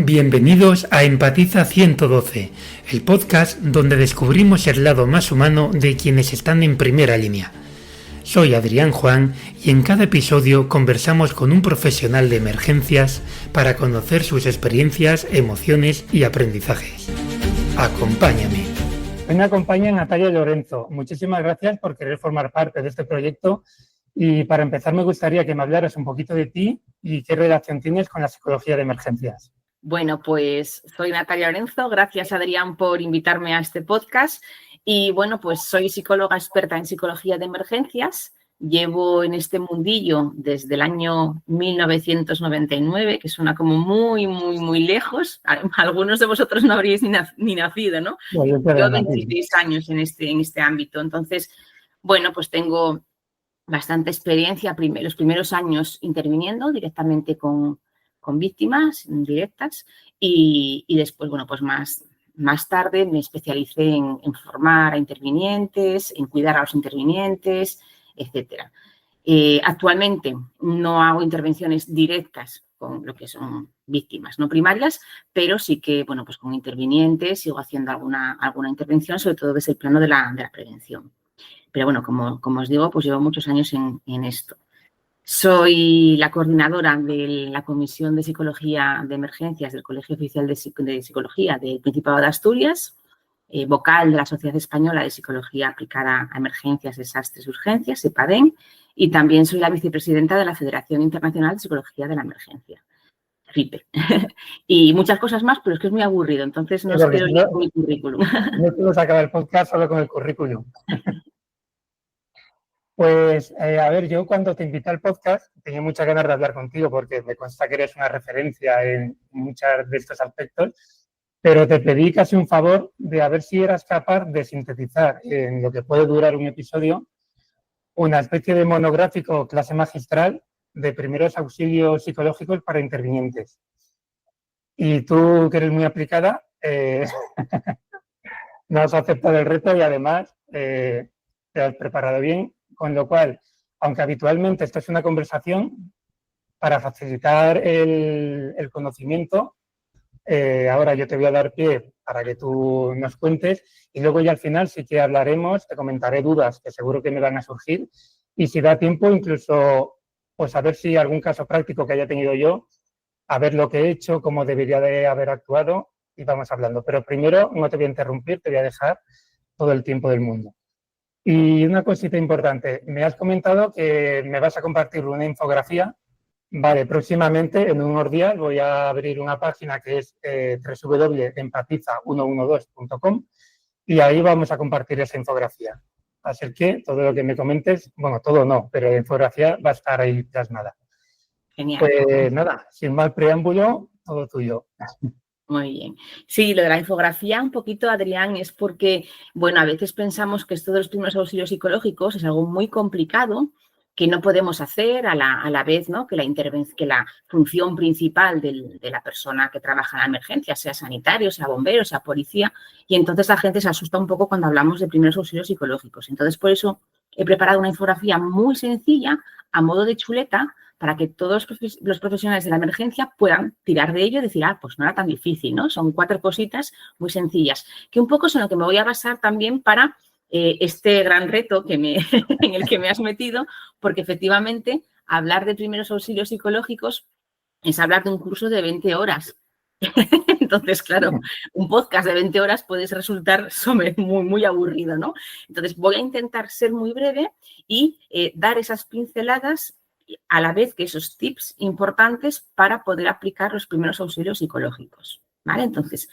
Bienvenidos a Empatiza 112, el podcast donde descubrimos el lado más humano de quienes están en primera línea. Soy Adrián Juan y en cada episodio conversamos con un profesional de emergencias para conocer sus experiencias, emociones y aprendizajes. Acompáñame. Hoy me acompaña Natalia Lorenzo. Muchísimas gracias por querer formar parte de este proyecto y para empezar me gustaría que me hablaras un poquito de ti y qué relación tienes con la psicología de emergencias. Bueno, pues soy Natalia Lorenzo. Gracias, Adrián, por invitarme a este podcast. Y bueno, pues soy psicóloga experta en psicología de emergencias. Llevo en este mundillo desde el año 1999, que suena como muy lejos. Algunos de vosotros no habríais ni nacido, ¿no? Yo 26 años en este ámbito. Entonces, bueno, pues tengo bastante experiencia. Los primeros años interviniendo directamente con víctimas directas y después, bueno, pues más tarde me especialicé en formar a intervinientes, en cuidar a los intervinientes, etcétera. Actualmente no hago intervenciones directas con lo que son víctimas no primarias, pero sí que, bueno, pues con intervinientes sigo haciendo alguna intervención, sobre todo desde el plano de la prevención. Pero bueno, como os digo, pues llevo muchos años en esto. Soy la coordinadora de la Comisión de Psicología de Emergencias del Colegio Oficial de Psicología del Principado de Asturias, vocal de la Sociedad Española de Psicología Aplicada a Emergencias, Desastres y Urgencias, SEPADEM, y también soy la vicepresidenta de la Federación Internacional de Psicología de la Emergencia, FIPE. Y muchas cosas más, pero es que es muy aburrido, entonces no os quiero ir con mi currículum. No podemos acabar el podcast solo con el currículum. Pues, a ver, yo cuando te invité al podcast tenía muchas ganas de hablar contigo porque me consta que eres una referencia en muchos de estos aspectos, pero te pedí casi un favor de a ver si eras capaz de sintetizar en lo que puede durar un episodio una especie de monográfico o clase magistral de primeros auxilios psicológicos para intervinientes. Y tú, que eres muy aplicada, no has aceptado el reto y además te has preparado bien. Con lo cual, aunque habitualmente esto es una conversación, para facilitar el conocimiento, ahora yo te voy a dar pie para que tú nos cuentes y luego ya al final sí que hablaremos, te comentaré dudas que seguro que me van a surgir y si da tiempo incluso pues a ver si algún caso práctico que haya tenido yo, a ver lo que he hecho, cómo debería de haber actuado y vamos hablando. Pero primero no te voy a interrumpir, te voy a dejar todo el tiempo del mundo. Y una cosita importante, me has comentado que me vas a compartir una infografía. Vale, próximamente, en unos días, voy a abrir una página que es www.empatiza112.com y ahí vamos a compartir esa infografía. Así que todo lo que me comentes, bueno, todo no, pero la infografía va a estar ahí plasmada. Genial. Pues nada, sin más preámbulo, todo tuyo. Muy bien. Sí, lo de la infografía un poquito, Adrián, es porque, bueno, a veces pensamos que esto de los primeros auxilios psicológicos es algo muy complicado que no podemos hacer a la vez, ¿no? Que la función principal de la persona que trabaja en la emergencia, sea sanitario, sea bombero, sea policía, y entonces la gente se asusta un poco cuando hablamos de primeros auxilios psicológicos. Entonces, por eso he preparado una infografía muy sencilla, a modo de chuleta, para que todos los profesionales de la emergencia puedan tirar de ello y decir, pues no era tan difícil, ¿no? Son 4 cositas muy sencillas, que un poco es en lo que me voy a basar también para este gran reto en el que me has metido, porque efectivamente hablar de primeros auxilios psicológicos es hablar de un curso de 20 horas. Entonces, claro, un podcast de 20 horas puede resultar muy aburrido, ¿no? Entonces, voy a intentar ser muy breve y dar esas pinceladas a la vez que esos tips importantes para poder aplicar los primeros auxilios psicológicos, ¿vale? Entonces,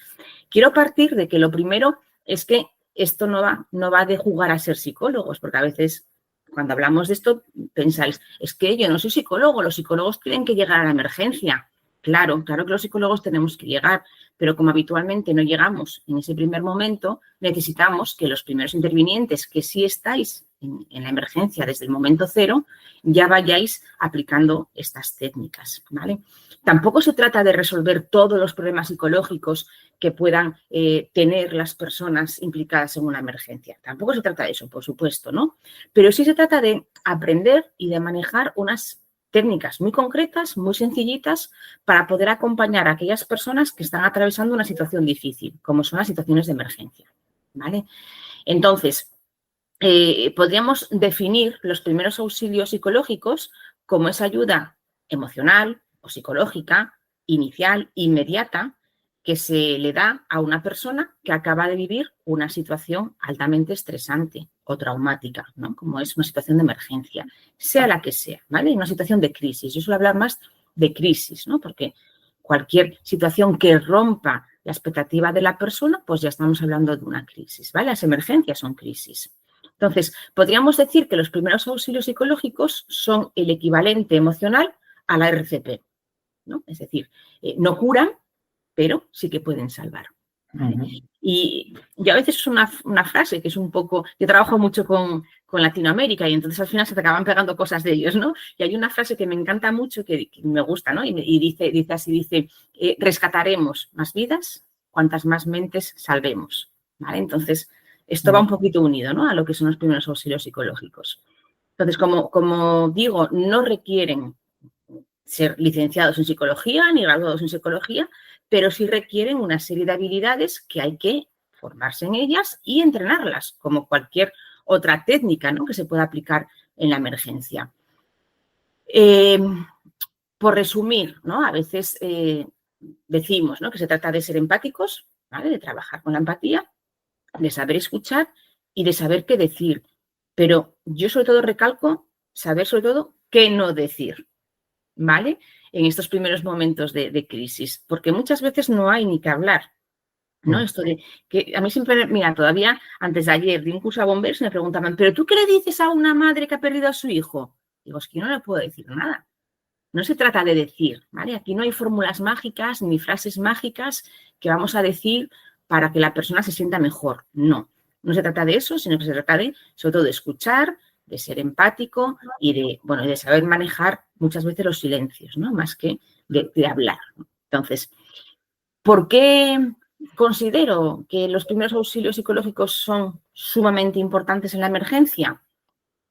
quiero partir de que lo primero es que esto no va de jugar a ser psicólogos, porque a veces cuando hablamos de esto pensáis, es que yo no soy psicólogo, los psicólogos tienen que llegar a la emergencia. Claro que los psicólogos tenemos que llegar, pero como habitualmente no llegamos en ese primer momento, necesitamos que los primeros intervinientes que sí estáis en la emergencia desde el momento cero, ya vayáis aplicando estas técnicas, ¿vale? Tampoco se trata de resolver todos los problemas psicológicos que puedan tener las personas implicadas en una emergencia. Tampoco se trata de eso, por supuesto, ¿no? Pero sí se trata de aprender y de manejar unas técnicas muy concretas, muy sencillitas, para poder acompañar a aquellas personas que están atravesando una situación difícil, como son las situaciones de emergencia, ¿vale? Entonces, podríamos definir los primeros auxilios psicológicos como esa ayuda emocional o psicológica, inicial, inmediata, que se le da a una persona que acaba de vivir una situación altamente estresante o traumática, ¿no? Como es una situación de emergencia, sea la que sea, ¿vale? Una situación de crisis. Yo suelo hablar más de crisis, ¿no? Porque cualquier situación que rompa la expectativa de la persona, pues ya estamos hablando de una crisis, ¿vale? Las emergencias son crisis. Entonces, podríamos decir que los primeros auxilios psicológicos son el equivalente emocional a la RCP, ¿no? Es decir, no curan, pero sí que pueden salvar. ¿Vale? Y a veces es una frase que es un poco, yo trabajo mucho con Latinoamérica y entonces al final se te acaban pegando cosas de ellos, ¿no? Y hay una frase que me encanta mucho, que me gusta, ¿no? Y dice así, rescataremos más vidas cuantas más mentes salvemos, ¿vale? Entonces, esto va un poquito unido, ¿no? A lo que son los primeros auxilios psicológicos. Entonces, como digo, no requieren ser licenciados en psicología ni graduados en psicología, pero sí requieren una serie de habilidades que hay que formarse en ellas y entrenarlas, como cualquier otra técnica, ¿no? Que se pueda aplicar en la emergencia. Por resumir, ¿no? A veces decimos, ¿no?, que se trata de ser empáticos, ¿vale? De trabajar con la empatía, de saber escuchar y de saber qué decir. Pero yo sobre todo recalco saber sobre todo qué no decir, ¿vale? En estos primeros momentos de crisis, porque muchas veces no hay ni que hablar, ¿no? Esto de que a mí siempre, mira, todavía antes de ayer di un curso a bomberos y me preguntaban, ¿pero tú qué le dices a una madre que ha perdido a su hijo? Digo, es que yo no le puedo decir nada. No se trata de decir, ¿vale? Aquí no hay fórmulas mágicas ni frases mágicas que vamos a decir para que la persona se sienta mejor. No, no se trata de eso, sino que se trata de, sobre todo, de escuchar, de ser empático y de saber manejar muchas veces los silencios, ¿no? Más que de hablar. Entonces, ¿por qué considero que los primeros auxilios psicológicos son sumamente importantes en la emergencia?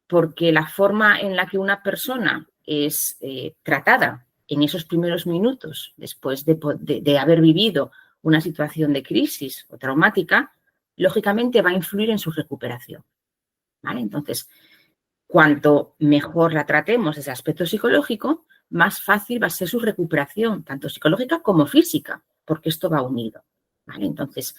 Porque la forma en la que una persona es tratada en esos primeros minutos después de haber vivido una situación de crisis o traumática, lógicamente va a influir en su recuperación, ¿vale? Entonces, cuanto mejor la tratemos ese aspecto psicológico, más fácil va a ser su recuperación, tanto psicológica como física, porque esto va unido, ¿vale? Entonces,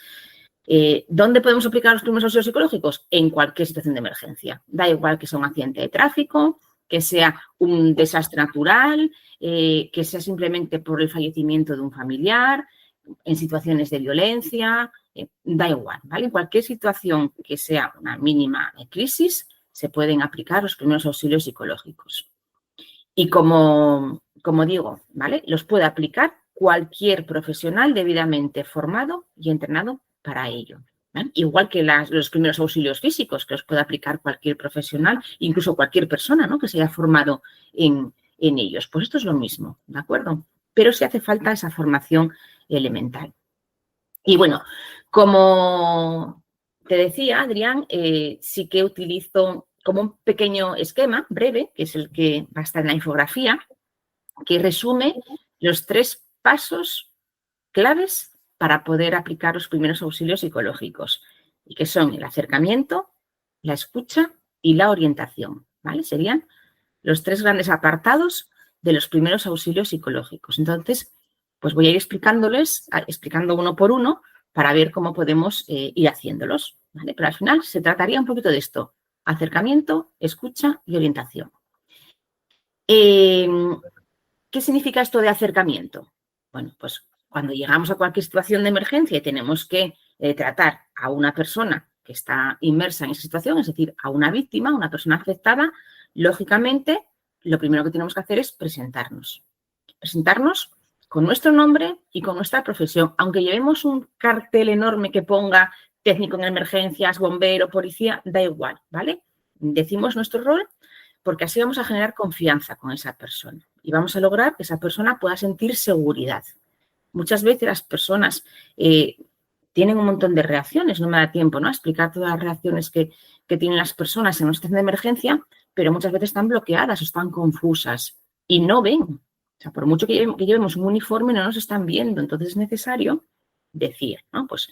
¿dónde podemos aplicar los primeros auxilios psicológicos? En cualquier situación de emergencia. Da igual que sea un accidente de tráfico, que sea un desastre natural, que sea simplemente por el fallecimiento de un familiar, en situaciones de violencia, da igual, ¿vale? En cualquier situación que sea una mínima crisis, se pueden aplicar los primeros auxilios psicológicos. Y como digo, ¿vale? Los puede aplicar cualquier profesional debidamente formado y entrenado para ello. ¿Vale? Igual que los primeros auxilios físicos, que los puede aplicar cualquier profesional, incluso cualquier persona, ¿no?, que se haya formado en ellos. Pues esto es lo mismo, ¿de acuerdo? Pero sí hace falta esa formación elemental. Y bueno, como te decía, Adrián, sí que utilizo como un pequeño esquema breve, que es el que va a estar en la infografía, que resume los 3 pasos claves para poder aplicar los primeros auxilios psicológicos, y que son el acercamiento, la escucha y la orientación, ¿vale? Serían los 3 grandes apartados de los primeros auxilios psicológicos. Entonces, pues voy a ir explicando uno por uno para ver cómo podemos ir haciéndolos, ¿vale? Pero al final se trataría un poquito de esto: acercamiento, escucha y orientación. ¿Qué significa esto de acercamiento? Bueno, pues cuando llegamos a cualquier situación de emergencia y tenemos que tratar a una persona que está inmersa en esa situación, es decir, a una víctima, una persona afectada, lógicamente lo primero que tenemos que hacer es presentarnos. Presentarnos con nuestro nombre y con nuestra profesión. Aunque llevemos un cartel enorme que ponga técnico en emergencias, bombero, policía, da igual, ¿vale? Decimos nuestro rol porque así vamos a generar confianza con esa persona y vamos a lograr que esa persona pueda sentir seguridad. Muchas veces las personas tienen un montón de reacciones, no me da tiempo, ¿no?, a explicar todas las reacciones que tienen las personas en una situación de emergencia, pero muchas veces están bloqueadas o están confusas. y no ven. O sea, por mucho que llevemos un uniforme, no nos están viendo. Entonces es necesario decir, ¿no? Pues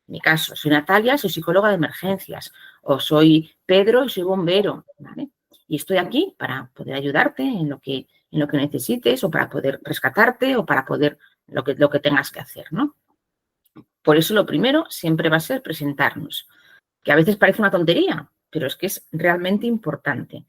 en mi caso, soy Natalia, soy psicóloga de emergencias, o soy Pedro y soy bombero, ¿vale? Y estoy aquí para poder ayudarte en lo que necesites, o para poder rescatarte, o para poder lo que tengas que hacer, ¿no? Por eso lo primero siempre va a ser presentarnos, que a veces parece una tontería, pero es que es realmente importante.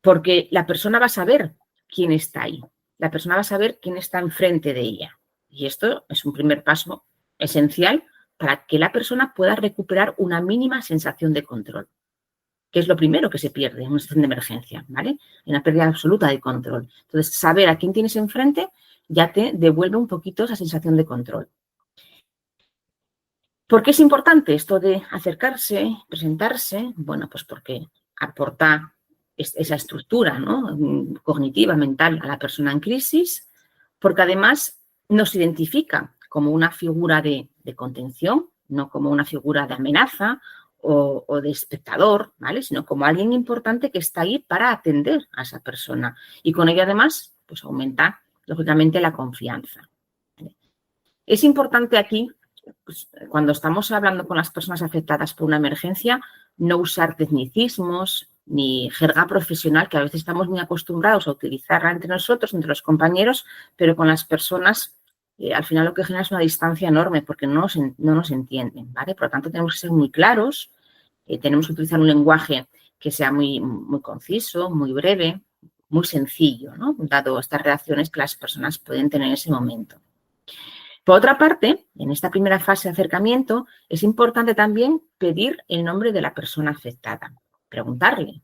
Porque la persona va a saber quién está ahí, la persona va a saber quién está enfrente de ella. Y esto es un primer paso esencial para que la persona pueda recuperar una mínima sensación de control, que es lo primero que se pierde en una situación de emergencia, ¿vale? Una pérdida absoluta de control. Entonces, saber a quién tienes enfrente ya te devuelve un poquito esa sensación de control. ¿Por qué es importante esto de acercarse, presentarse? Bueno, pues porque aporta esa estructura, ¿no?, cognitiva, mental a la persona en crisis, porque además nos identifica como una figura de contención, no como una figura de amenaza o de espectador, ¿vale?, sino como alguien importante que está ahí para atender a esa persona. Y con ello además pues aumenta lógicamente la confianza, ¿vale? Es importante aquí, pues, cuando estamos hablando con las personas afectadas por una emergencia, no usar tecnicismos ni jerga profesional, que a veces estamos muy acostumbrados a utilizarla entre nosotros, entre los compañeros, pero con las personas al final lo que genera es una distancia enorme porque no nos entienden, ¿vale? Por lo tanto, tenemos que ser muy claros, tenemos que utilizar un lenguaje que sea muy, muy conciso, muy breve, muy sencillo, ¿no?, dado estas reacciones que las personas pueden tener en ese momento. Por otra parte, en esta primera fase de acercamiento, es importante también pedir el nombre de la persona afectada, preguntarle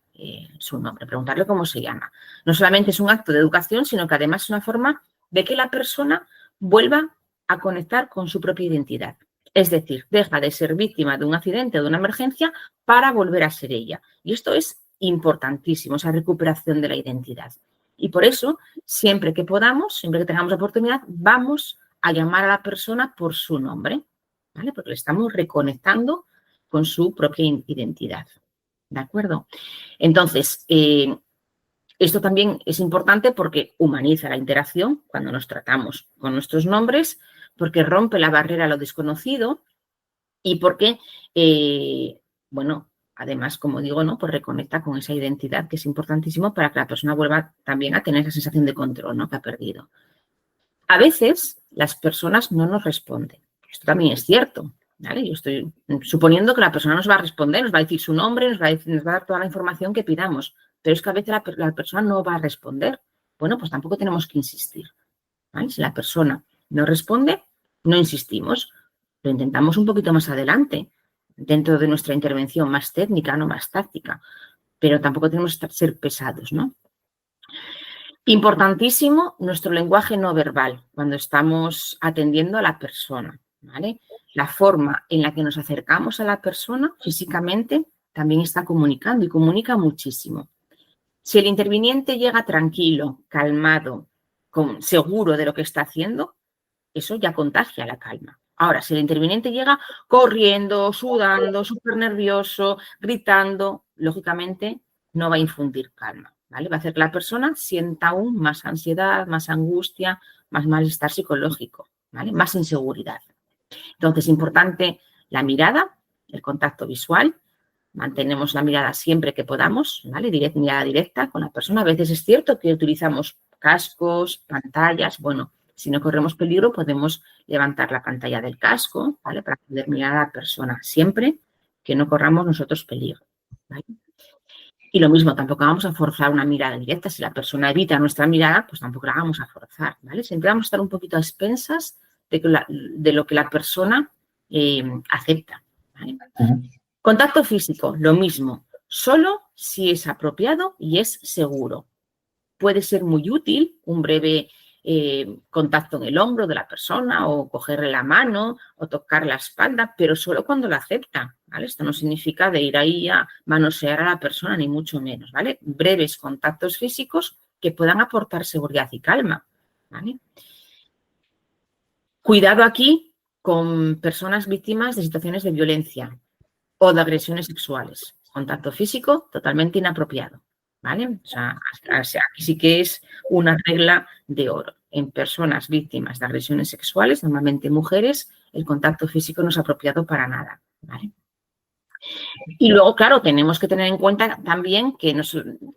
su nombre, preguntarle cómo se llama. No solamente es un acto de educación, sino que además es una forma de que la persona vuelva a conectar con su propia identidad. Es decir, deja de ser víctima de un accidente o de una emergencia para volver a ser ella. Y esto es importantísimo, esa recuperación de la identidad. Y por eso, siempre que podamos, siempre que tengamos oportunidad, vamos a llamar a la persona por su nombre, ¿vale? Porque le estamos reconectando con su propia identidad, ¿de acuerdo? Entonces, esto también es importante porque humaniza la interacción cuando nos tratamos con nuestros nombres, porque rompe la barrera a lo desconocido y porque, bueno, además, como digo, ¿no?, pues reconecta con esa identidad, que es importantísimo para que la persona vuelva también a tener esa sensación de control, ¿no?, que ha perdido. A veces las personas no nos responden. Esto también es cierto, ¿vale? Yo estoy suponiendo que la persona nos va a responder, nos va a decir su nombre, nos va a dar toda la información que pidamos, pero es que a veces la persona no va a responder. Bueno, pues tampoco tenemos que insistir, ¿vale? Si la persona no responde, no insistimos, lo intentamos un poquito más adelante, dentro de nuestra intervención más técnica, no más táctica, pero tampoco tenemos que ser pesados, ¿no? Importantísimo nuestro lenguaje no verbal cuando estamos atendiendo a la persona, ¿vale? La forma en la que nos acercamos a la persona físicamente también está comunicando y comunica muchísimo. Si el interviniente llega tranquilo, calmado, seguro de lo que está haciendo, eso ya contagia la calma. Ahora, si el interviniente llega corriendo, sudando, súper nervioso, gritando, lógicamente no va a infundir calma, ¿vale? Va a hacer que la persona sienta aún más ansiedad, más angustia, más malestar psicológico, ¿vale?, más inseguridad. Entonces, importante la mirada, el contacto visual. Mantenemos la mirada siempre que podamos, ¿vale?, mirada directa con la persona. A veces es cierto que utilizamos cascos, pantallas. Bueno, si no corremos peligro, podemos levantar la pantalla del casco, ¿vale?, para poder mirar a la persona, siempre que no corramos nosotros peligro, ¿vale? Y lo mismo, tampoco vamos a forzar una mirada directa. Si la persona evita nuestra mirada, pues tampoco la vamos a forzar, ¿vale? Siempre vamos a estar un poquito a expensas de lo que la persona acepta, ¿vale? Contacto físico, lo mismo, solo si es apropiado y es seguro. Puede ser muy útil un breve contacto en el hombro de la persona o cogerle la mano o tocar la espalda, pero solo cuando la acepta, ¿vale? Esto no significa de ir ahí a manosear a la persona, ni mucho menos, ¿vale? Breves contactos físicos que puedan aportar seguridad y calma, ¿vale? Cuidado aquí con personas víctimas de situaciones de violencia o de agresiones sexuales. Contacto físico totalmente inapropiado, ¿vale? O sea, aquí sí que es una regla de oro. En personas víctimas de agresiones sexuales, normalmente mujeres, el contacto físico no es apropiado para nada, ¿vale? Y luego, claro, tenemos que tener en cuenta también que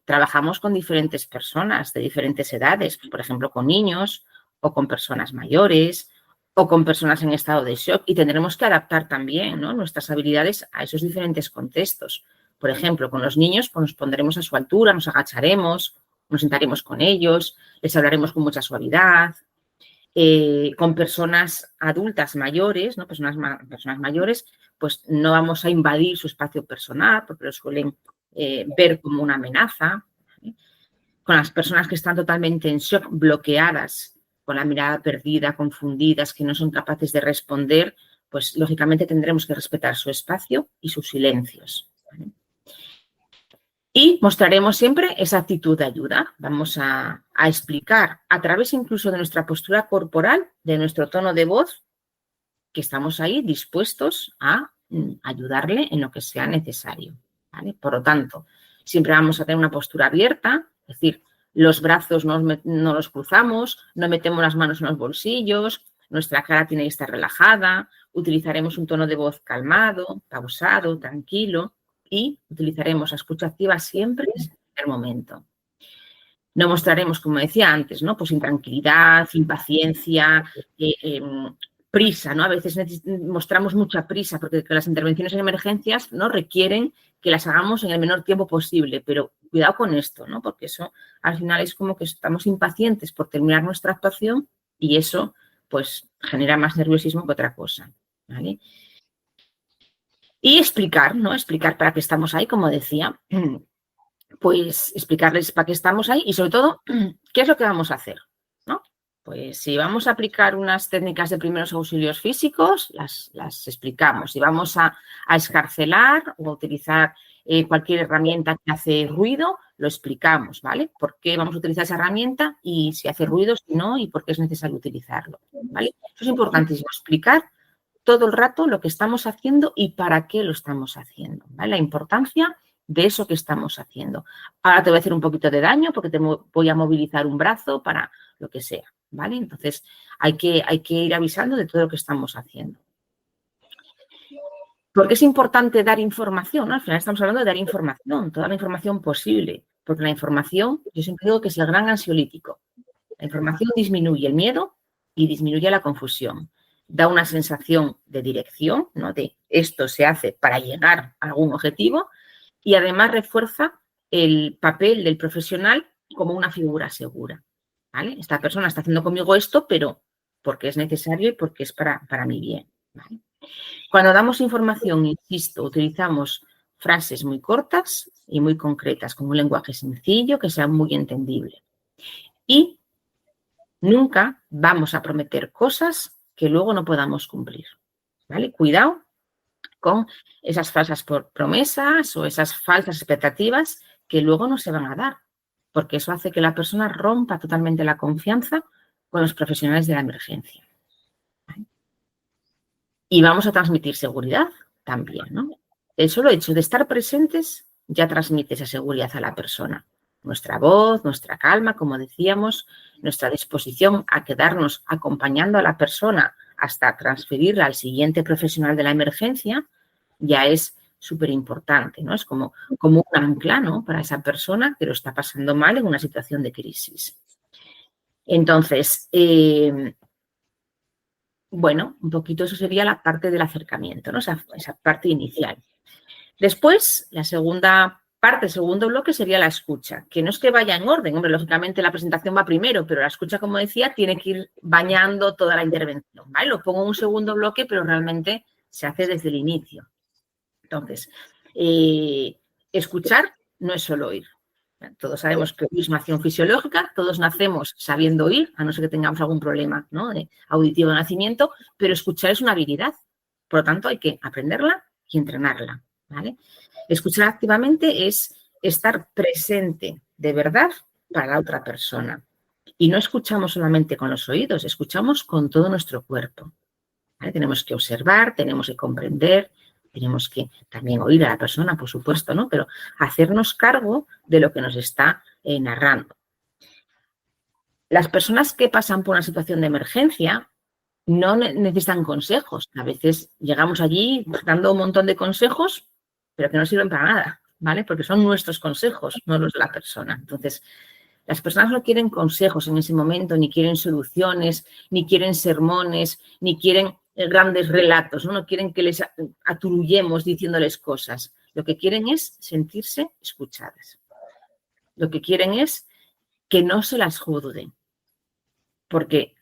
trabajamos con diferentes personas de diferentes edades, por ejemplo, con niños o con personas mayores o con personas en estado de shock, y tendremos que adaptar también, ¿no?, nuestras habilidades a esos diferentes contextos. Por ejemplo, con los niños, pues nos pondremos a su altura, nos agacharemos, nos sentaremos con ellos, les hablaremos con mucha suavidad. Con personas adultas mayores, ¿no?, personas mayores, pues no vamos a invadir su espacio personal porque lo suelen ver como una amenaza, ¿vale? Con las personas que están totalmente en shock, bloqueadas, con la mirada perdida, confundidas, que no son capaces de responder, pues lógicamente tendremos que respetar su espacio y sus silencios, ¿vale? Y mostraremos siempre esa actitud de ayuda. Vamos a explicar a través incluso de nuestra postura corporal, de nuestro tono de voz, que estamos ahí dispuestos a ayudarle en lo que sea necesario, ¿vale? Por lo tanto, siempre vamos a tener una postura abierta, es decir, los brazos no los cruzamos, no metemos las manos en los bolsillos, nuestra cara tiene que estar relajada, utilizaremos un tono de voz calmado, pausado, tranquilo, y utilizaremos la escucha activa siempre en el momento. No mostraremos, como decía antes, ¿no?, pues intranquilidad, impaciencia, prisa, ¿no? A veces mostramos mucha prisa porque las intervenciones en emergencias, ¿no?, requieren que las hagamos en el menor tiempo posible, pero cuidado con esto, ¿no?, porque eso al final es como que estamos impacientes por terminar nuestra actuación y eso pues genera más nerviosismo que otra cosa, ¿vale? Y explicar, ¿no?, explicar para qué estamos ahí, como decía, pues explicarles para qué estamos ahí y sobre todo qué es lo que vamos a hacer, ¿no? Pues si vamos a aplicar unas técnicas de primeros auxilios físicos, las explicamos. Si vamos a escarcelar o a utilizar cualquier herramienta que hace ruido, lo explicamos, ¿vale? ¿Por qué vamos a utilizar esa herramienta y si hace ruido, si no, y por qué es necesario utilizarlo, ¿vale? Eso es importantísimo, explicar todo el rato lo que estamos haciendo y para qué lo estamos haciendo, ¿vale? La importancia de eso que estamos haciendo. Ahora te voy a hacer un poquito de daño porque te voy a movilizar un brazo para lo que sea, ¿vale? Entonces, hay que ir avisando de todo lo que estamos haciendo. ¿Por qué es importante dar información, ¿no? Al final estamos hablando de dar información, toda la información posible, porque la información, yo siempre digo que es el gran ansiolítico. La información disminuye el miedo y disminuye la confusión. Da una sensación de dirección, ¿no?, de esto se hace para llegar a algún objetivo, y además refuerza el papel del profesional como una figura segura, ¿vale? Esta persona está haciendo conmigo esto, pero porque es necesario y porque es para mi bien, ¿vale? Cuando damos información, insisto, utilizamos frases muy cortas y muy concretas, con un lenguaje sencillo que sea muy entendible. Y nunca vamos a prometer cosas que luego no podamos cumplir, ¿vale? Cuidado con esas falsas promesas o esas falsas expectativas que luego no se van a dar, porque eso hace que la persona rompa totalmente la confianza con los profesionales de la emergencia, ¿vale? Y vamos a transmitir seguridad también, ¿no? El solo hecho de estar presentes ya transmite esa seguridad a la persona. Nuestra voz, nuestra calma, como decíamos, nuestra disposición a quedarnos acompañando a la persona hasta transferirla al siguiente profesional de la emergencia, ya es súper importante, ¿no? Es como un ancla, ¿no?, para esa persona que lo está pasando mal en una situación de crisis. Entonces, bueno, un poquito eso sería la parte del acercamiento, ¿no?, esa parte inicial. Después, la segunda parte, el segundo bloque sería la escucha, que no es que vaya en orden, hombre, lógicamente la presentación va primero, pero la escucha, como decía, tiene que ir bañando toda la intervención, ¿vale? Lo pongo en un segundo bloque, pero realmente se hace desde el inicio. Entonces, escuchar no es solo oír. Todos sabemos que oír es una acción fisiológica, todos nacemos sabiendo oír, a no ser que tengamos algún problema, ¿no?, auditivo de nacimiento, pero escuchar es una habilidad. Por lo tanto, hay que aprenderla y entrenarla, ¿vale? Escuchar activamente es estar presente de verdad para la otra persona. Y no escuchamos solamente con los oídos, escuchamos con todo nuestro cuerpo, ¿vale? Tenemos que observar, tenemos que comprender, tenemos que también oír a la persona, por supuesto, ¿no?, pero hacernos cargo de lo que nos está narrando. Las personas que pasan por una situación de emergencia no necesitan consejos. A veces llegamos allí dando un montón de consejos, pero que no sirven para nada, ¿vale? Porque son nuestros consejos, no los de la persona. Entonces, las personas no quieren consejos en ese momento, ni quieren soluciones, ni quieren sermones, ni quieren grandes relatos, ¿no? No quieren que les aturullemos diciéndoles cosas. Lo que quieren es sentirse escuchadas. Lo que quieren es que no se las juzguen. Porque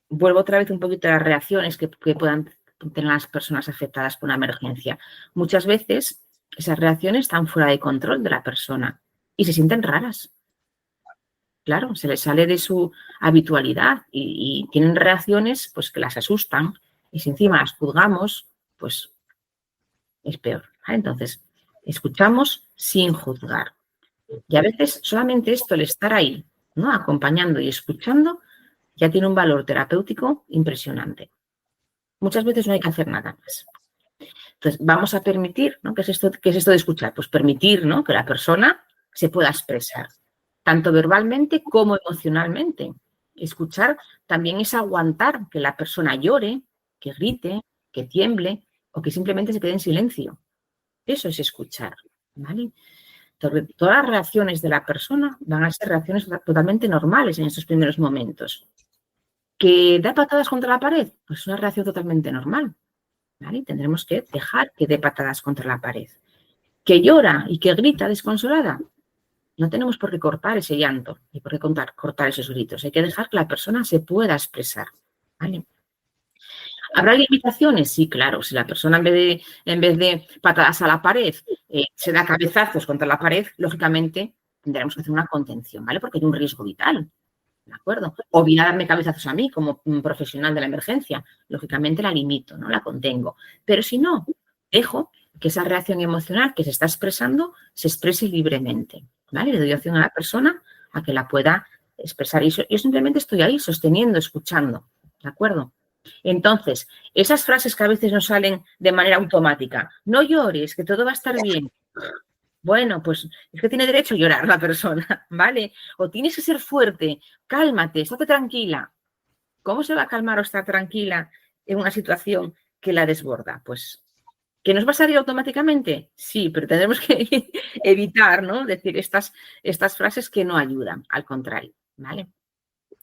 vuelvo otra vez un poquito a las reacciones que puedan tener las personas afectadas por una emergencia. Muchas veces esas reacciones están fuera de control de la persona y se sienten raras. Claro, se les sale de su habitualidad y tienen reacciones pues, que las asustan y si encima las juzgamos, pues es peor. ¿Vale? Entonces, escuchamos sin juzgar. Y a veces solamente esto, el estar ahí, ¿no? Acompañando y escuchando, ya tiene un valor terapéutico impresionante. Muchas veces no hay que hacer nada más. Entonces, vamos a permitir, ¿no? ¿Qué es esto de escuchar? Pues permitir, ¿no? Que la persona se pueda expresar, tanto verbalmente como emocionalmente. Escuchar también es aguantar que la persona llore, que grite, que tiemble o que simplemente se quede en silencio. Eso es escuchar, ¿vale? Entonces, todas las reacciones de la persona van a ser reacciones totalmente normales en estos primeros momentos. ¿Que da patadas contra la pared? Pues es una reacción totalmente normal, ¿vale? Tendremos que dejar que dé patadas contra la pared. ¿Que llora y que grita desconsolada? No tenemos por qué cortar ese llanto ni por qué cortar esos gritos. Hay que dejar que la persona se pueda expresar, ¿vale? ¿Habrá limitaciones? Sí, claro. Si la persona en vez de patadas a la pared se da cabezazos contra la pared, lógicamente tendremos que hacer una contención, ¿vale? Porque hay un riesgo vital, ¿de acuerdo? O viene a darme cabezazos a mí como profesional de la emergencia. Lógicamente la limito, ¿no? La contengo. Pero si no, dejo que esa reacción emocional que se está expresando se exprese libremente, ¿vale? Le doy opción a la persona a que la pueda expresar. Y yo simplemente estoy ahí sosteniendo, escuchando, ¿de acuerdo? Entonces, esas frases que a veces nos salen de manera automática, no llores, que todo va a estar bien. Bueno, pues es que tiene derecho a llorar la persona, ¿vale? O tienes que ser fuerte, cálmate, estate tranquila. ¿Cómo se va a calmar o estar tranquila en una situación que la desborda? Pues, ¿que nos va a salir automáticamente? Sí, pero tendremos que evitar, ¿no? Decir estas frases que no ayudan, al contrario, ¿vale?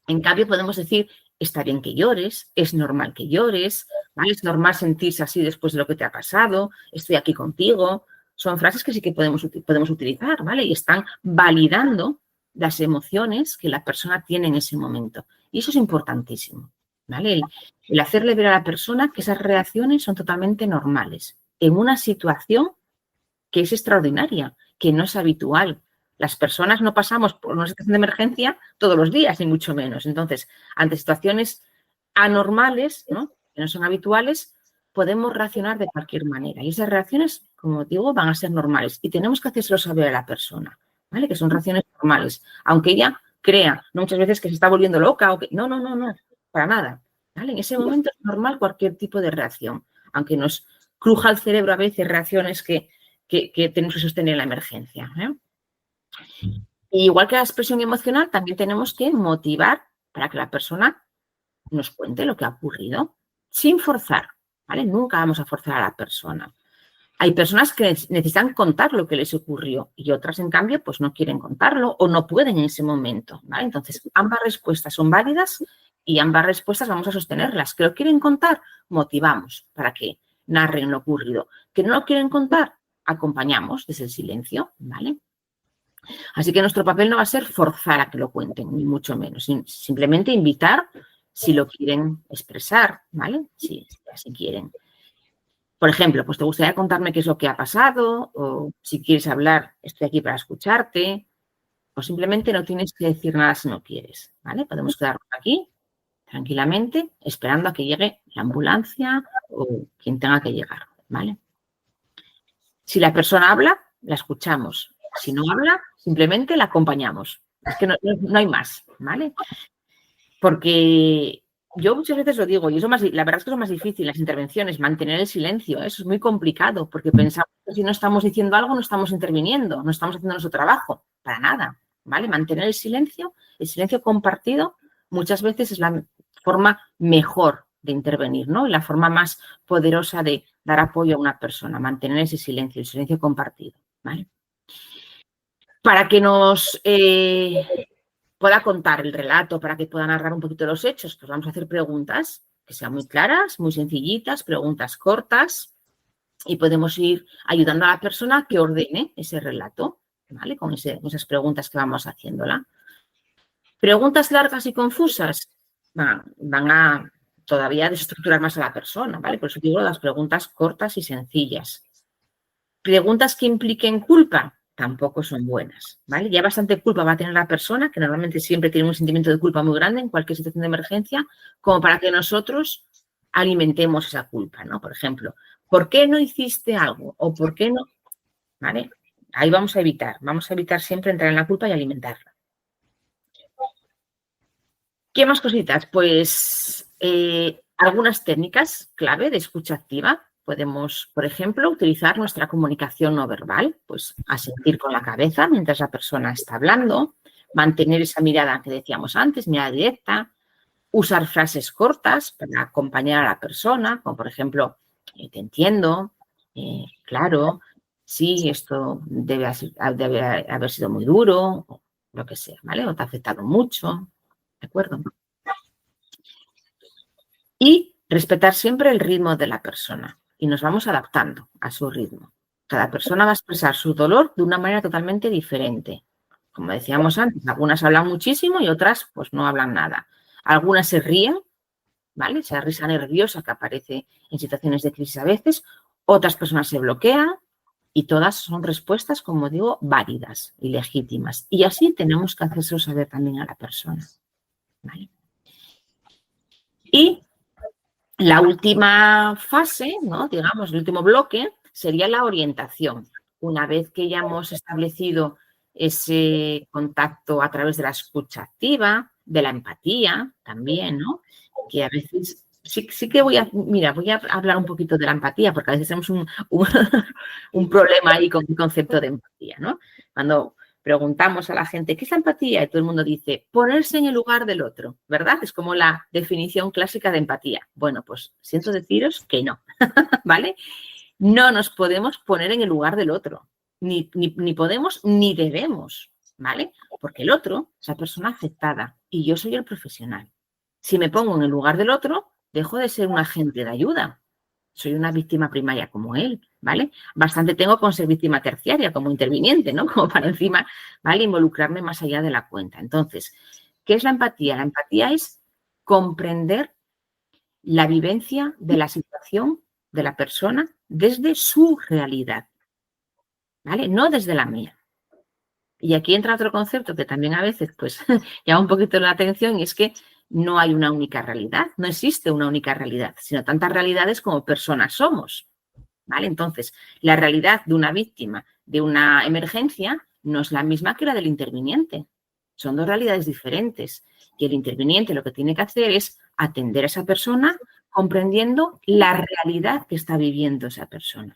En cambio, podemos decir, está bien que llores, es normal que llores, ¿vale? Es normal sentirse así después de lo que te ha pasado, estoy aquí contigo. Son frases que sí que podemos utilizar, ¿vale? Y están validando las emociones que la persona tiene en ese momento. Y eso es importantísimo, ¿vale? El hacerle ver a la persona que esas reacciones son totalmente normales en una situación que es extraordinaria, que no es habitual. Las personas no pasamos por una situación de emergencia todos los días, ni mucho menos. Entonces, ante situaciones anormales, ¿no? Que no son habituales, podemos reaccionar de cualquier manera. Y esas reacciones, como digo, van a ser normales. Y tenemos que hacérselo saber a la persona, ¿vale? Que son reacciones normales. Aunque ella crea, ¿no? Muchas veces que se está volviendo loca o que... No, para nada, ¿vale? En ese momento es normal cualquier tipo de reacción. Aunque nos cruja el cerebro a veces reacciones que tenemos que sostener en la emergencia, ¿eh? Y igual que la expresión emocional, también tenemos que motivar para que la persona nos cuente lo que ha ocurrido, sin forzar, ¿vale? Nunca vamos a forzar a la persona. Hay personas que necesitan contar lo que les ocurrió y otras, en cambio, pues no quieren contarlo o no pueden en ese momento, ¿vale? Entonces, ambas respuestas son válidas y ambas respuestas vamos a sostenerlas. ¿Que lo quieren contar? Motivamos para que narren lo ocurrido. ¿Que no lo quieren contar? Acompañamos desde el silencio, ¿vale? Así que nuestro papel no va a ser forzar a que lo cuenten, ni mucho menos. Simplemente invitar si lo quieren expresar, ¿vale? Si así quieren. Por ejemplo, pues te gustaría contarme qué es lo que ha pasado, o si quieres hablar, estoy aquí para escucharte, o simplemente no tienes que decir nada si no quieres, ¿vale? Podemos quedarnos aquí tranquilamente esperando a que llegue la ambulancia o quien tenga que llegar, ¿vale? Si la persona habla, la escuchamos. Si no habla, simplemente la acompañamos. Es que no hay más, ¿vale? Porque yo muchas veces lo digo, y eso la verdad es que es lo más difícil, las intervenciones, mantener el silencio. Eso es muy complicado, porque pensamos que si no estamos diciendo algo, no estamos interviniendo, no estamos haciendo nuestro trabajo. Para nada, ¿vale? Mantener el silencio compartido muchas veces es la forma mejor de intervenir, ¿no? Y la forma más poderosa de dar apoyo a una persona, mantener ese silencio, el silencio compartido, ¿vale? Para que nos pueda contar el relato, para que pueda narrar un poquito los hechos, pues vamos a hacer preguntas que sean muy claras, muy sencillitas, preguntas cortas, y podemos ir ayudando a la persona a que ordene ese relato, ¿vale? Con esas preguntas que vamos haciéndola. Preguntas largas y confusas van a todavía desestructurar más a la persona, ¿vale? Por eso digo las preguntas cortas y sencillas. Preguntas que impliquen culpa tampoco son buenas, ¿vale? Ya bastante culpa va a tener la persona, que normalmente siempre tiene un sentimiento de culpa muy grande en cualquier situación de emergencia, como para que nosotros alimentemos esa culpa, ¿no? Por ejemplo, ¿por qué no hiciste algo? ¿O por qué no? ¿Vale? Ahí vamos a evitar siempre entrar en la culpa y alimentarla. ¿Qué más cositas? Pues algunas técnicas clave de escucha activa. Podemos, por ejemplo, utilizar nuestra comunicación no verbal, pues asentir con la cabeza mientras la persona está hablando, mantener esa mirada que decíamos antes, mirada directa, usar frases cortas para acompañar a la persona, como por ejemplo, te entiendo, claro, sí, esto debe haber sido muy duro, o lo que sea, ¿vale? O te ha afectado mucho, ¿de acuerdo? Y respetar siempre el ritmo de la persona y nos vamos adaptando a su ritmo. Cada persona va a expresar su dolor de una manera totalmente diferente. Como decíamos antes, algunas hablan muchísimo y otras pues no hablan nada. Algunas se ríen, ¿vale? Esa risa nerviosa que aparece en situaciones de crisis a veces. Otras personas se bloquean y todas son respuestas, como digo, válidas y legítimas. Y así tenemos que hacerse saber también a la persona, ¿vale? Y la última fase, ¿no? Digamos, el último bloque sería la orientación. Una vez que ya hemos establecido ese contacto a través de la escucha activa, de la empatía también, ¿no? Que a veces sí que voy a hablar un poquito de la empatía, porque a veces tenemos un problema ahí con el concepto de empatía, ¿no? Cuando preguntamos a la gente, ¿qué es la empatía? Y todo el mundo dice, ponerse en el lugar del otro, ¿verdad? Es como la definición clásica de empatía. Bueno, pues siento deciros que no, ¿vale? No nos podemos poner en el lugar del otro, ni podemos ni debemos, ¿vale? Porque el otro es la persona afectada y yo soy el profesional. Si me pongo en el lugar del otro, dejo de ser un agente de ayuda. Soy una víctima primaria como él, ¿vale? Bastante tengo con ser víctima terciaria como interviniente, ¿no? Como para encima, ¿vale? Involucrarme más allá de la cuenta. Entonces, ¿qué es la empatía? La empatía es comprender la vivencia de la situación de la persona desde su realidad, ¿vale? No desde la mía. Y aquí entra otro concepto que también a veces pues llama un poquito la atención y es que no hay una única realidad, no existe una única realidad, sino tantas realidades como personas somos, ¿vale? Entonces, la realidad de una víctima de una emergencia no es la misma que la del interviniente. Son dos realidades diferentes y el interviniente lo que tiene que hacer es atender a esa persona comprendiendo la realidad que está viviendo esa persona.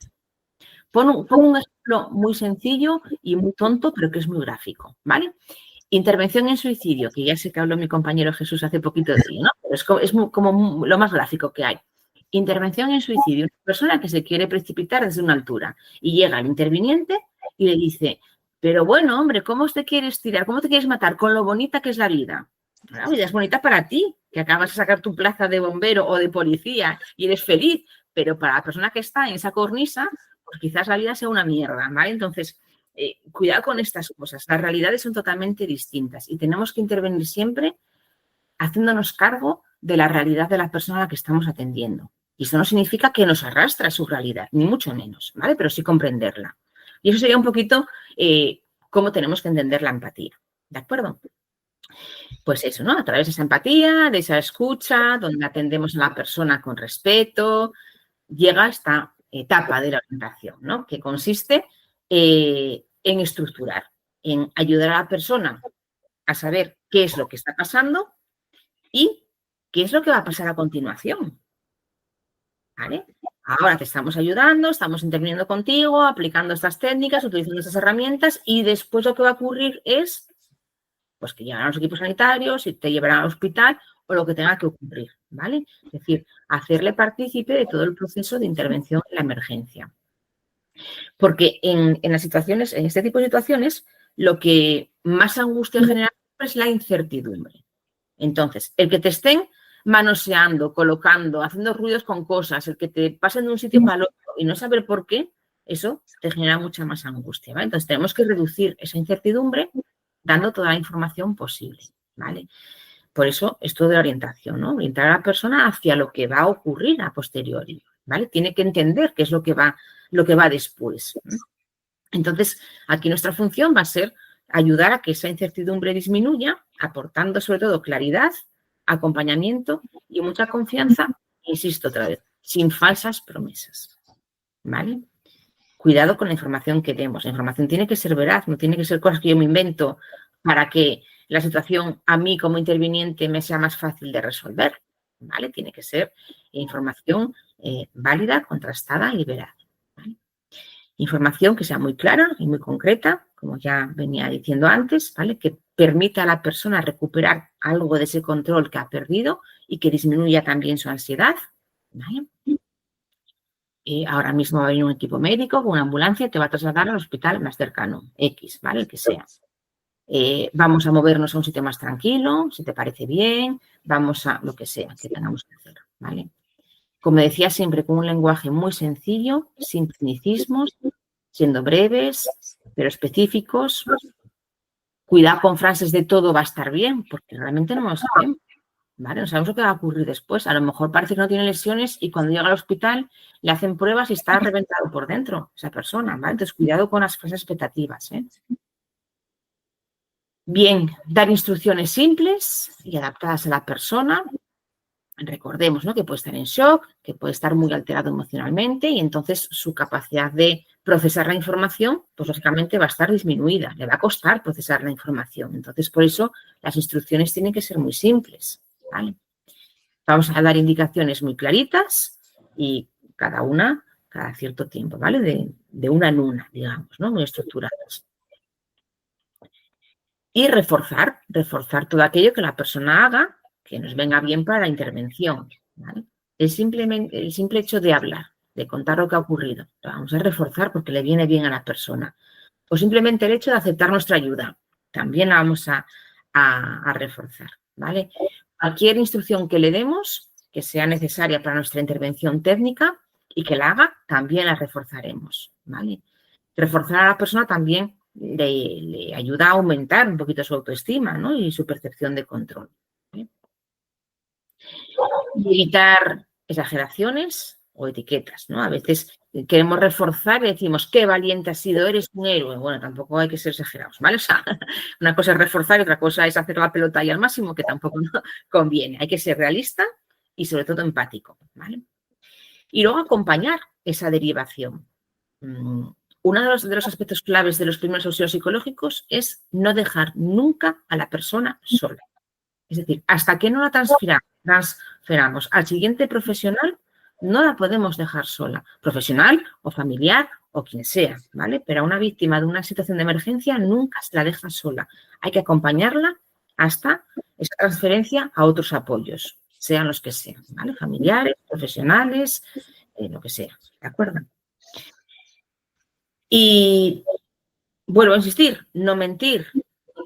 Pongo un ejemplo muy sencillo y muy tonto, pero que es muy gráfico, ¿vale? Intervención en suicidio, que ya sé que habló mi compañero Jesús hace poquito de ello, ¿no? Pero es como lo más gráfico que hay. Intervención en suicidio, una persona que se quiere precipitar desde una altura y llega el interviniente y le dice, pero bueno, hombre, ¿cómo te quieres tirar? ¿Cómo te quieres matar? Con lo bonita que es la vida. La vida es bonita para ti, que acabas de sacar tu plaza de bombero o de policía y eres feliz, pero para la persona que está en esa cornisa, pues quizás la vida sea una mierda, ¿vale? Entonces, cuidado con estas cosas. Las realidades son totalmente distintas y tenemos que intervenir siempre haciéndonos cargo de la realidad de la persona a la que estamos atendiendo. Y eso no significa que nos arrastre a su realidad, ni mucho menos, ¿vale? Pero sí comprenderla. Y eso sería un poquito cómo tenemos que entender la empatía, ¿de acuerdo? Pues eso, ¿no? A través de esa empatía, de esa escucha, donde atendemos a la persona con respeto, llega esta etapa de la orientación, ¿no? Que consiste en estructurar, en ayudar a la persona a saber qué es lo que está pasando y qué es lo que va a pasar a continuación, ¿vale? Ahora te estamos ayudando, estamos interviniendo contigo, aplicando estas técnicas, utilizando estas herramientas y después lo que va a ocurrir es Pues que llegarán los equipos sanitarios y te llevarán al hospital o lo que tenga que ocurrir, ¿vale? Es decir, hacerle partícipe de todo el proceso de intervención en la emergencia. Porque en las situaciones, en este tipo de situaciones, lo que más angustia genera es la incertidumbre. Entonces, el que te estén manoseando, colocando, haciendo ruidos con cosas, el que te pasen de un sitio para el otro y no saber por qué, eso te genera mucha más angustia, ¿vale? Entonces, tenemos que reducir esa incertidumbre dando toda la información posible, ¿vale? Por eso, esto de orientación, ¿no? Orientar a la persona hacia lo que va a ocurrir a posteriori, ¿vale? Tiene que entender qué es lo que va después. Entonces, aquí nuestra función va a ser ayudar a que esa incertidumbre disminuya, aportando sobre todo claridad, acompañamiento y mucha confianza, insisto otra vez, sin falsas promesas, ¿vale? Cuidado con la información que demos. La información tiene que ser veraz, no tiene que ser cosas que yo me invento para que la situación a mí como interviniente me sea más fácil de resolver, ¿vale? Tiene que ser información válida, contrastada y veraz, ¿vale? Información que sea muy clara y muy concreta, como ya venía diciendo antes, ¿vale? Que permita a la persona recuperar algo de ese control que ha perdido y que disminuya también su ansiedad, ¿vale? Ahora mismo va a venir un equipo médico con una ambulancia que te va a trasladar al hospital más cercano, X, ¿vale? El que sea. Vamos a movernos a un sitio más tranquilo, si te parece bien, vamos a lo que sea que tengamos que hacer, ¿vale? Como decía siempre, con un lenguaje muy sencillo, sin tecnicismos, siendo breves, pero específicos. Cuidado con frases de todo va a estar bien, porque realmente no lo sabemos, ¿vale? No sabemos lo que va a ocurrir después. A lo mejor parece que no tiene lesiones y cuando llega al hospital le hacen pruebas y está reventado por dentro esa persona, ¿vale? Entonces, cuidado con las frases expectativas, ¿eh? Bien, dar instrucciones simples y adaptadas a la persona. Recordemos, ¿no? Que puede estar en shock, que puede estar muy alterado emocionalmente y entonces su capacidad de procesar la información, pues lógicamente va a estar disminuida, le va a costar procesar la información. Entonces, por eso las instrucciones tienen que ser muy simples, ¿vale? Vamos a dar indicaciones muy claritas y cada cierto tiempo, ¿vale? De una en una, digamos, ¿no? Muy estructuradas. Y reforzar todo aquello que la persona haga que nos venga bien para la intervención, ¿vale? El simple hecho de hablar, de contar lo que ha ocurrido, lo vamos a reforzar porque le viene bien a la persona. O simplemente el hecho de aceptar nuestra ayuda, también la vamos a reforzar, ¿vale? Cualquier instrucción que le demos, que sea necesaria para nuestra intervención técnica y que la haga, también la reforzaremos, ¿vale? Reforzar a la persona también le ayuda a aumentar un poquito su autoestima, ¿no? Y su percepción de control, ¿vale? Y evitar exageraciones o etiquetas, ¿no? A veces queremos reforzar y decimos, qué valiente has sido, eres un héroe. Bueno, tampoco hay que ser exagerados, ¿vale? O sea, una cosa es reforzar y otra cosa es hacer la pelota ahí al máximo, que tampoco conviene. Hay que ser realista y sobre todo empático, ¿vale? Y luego acompañar esa derivación. Uno de los aspectos claves de los primeros auxilios psicológicos es no dejar nunca a la persona sola. Es decir, hasta que no la transferamos al siguiente profesional, no la podemos dejar sola, profesional o familiar o quien sea, ¿vale? Pero a una víctima de una situación de emergencia nunca se la deja sola. Hay que acompañarla hasta esa transferencia a otros apoyos, sean los que sean, ¿vale? Familiares, profesionales, lo que sea, ¿de acuerdo? Y vuelvo a insistir, no mentir,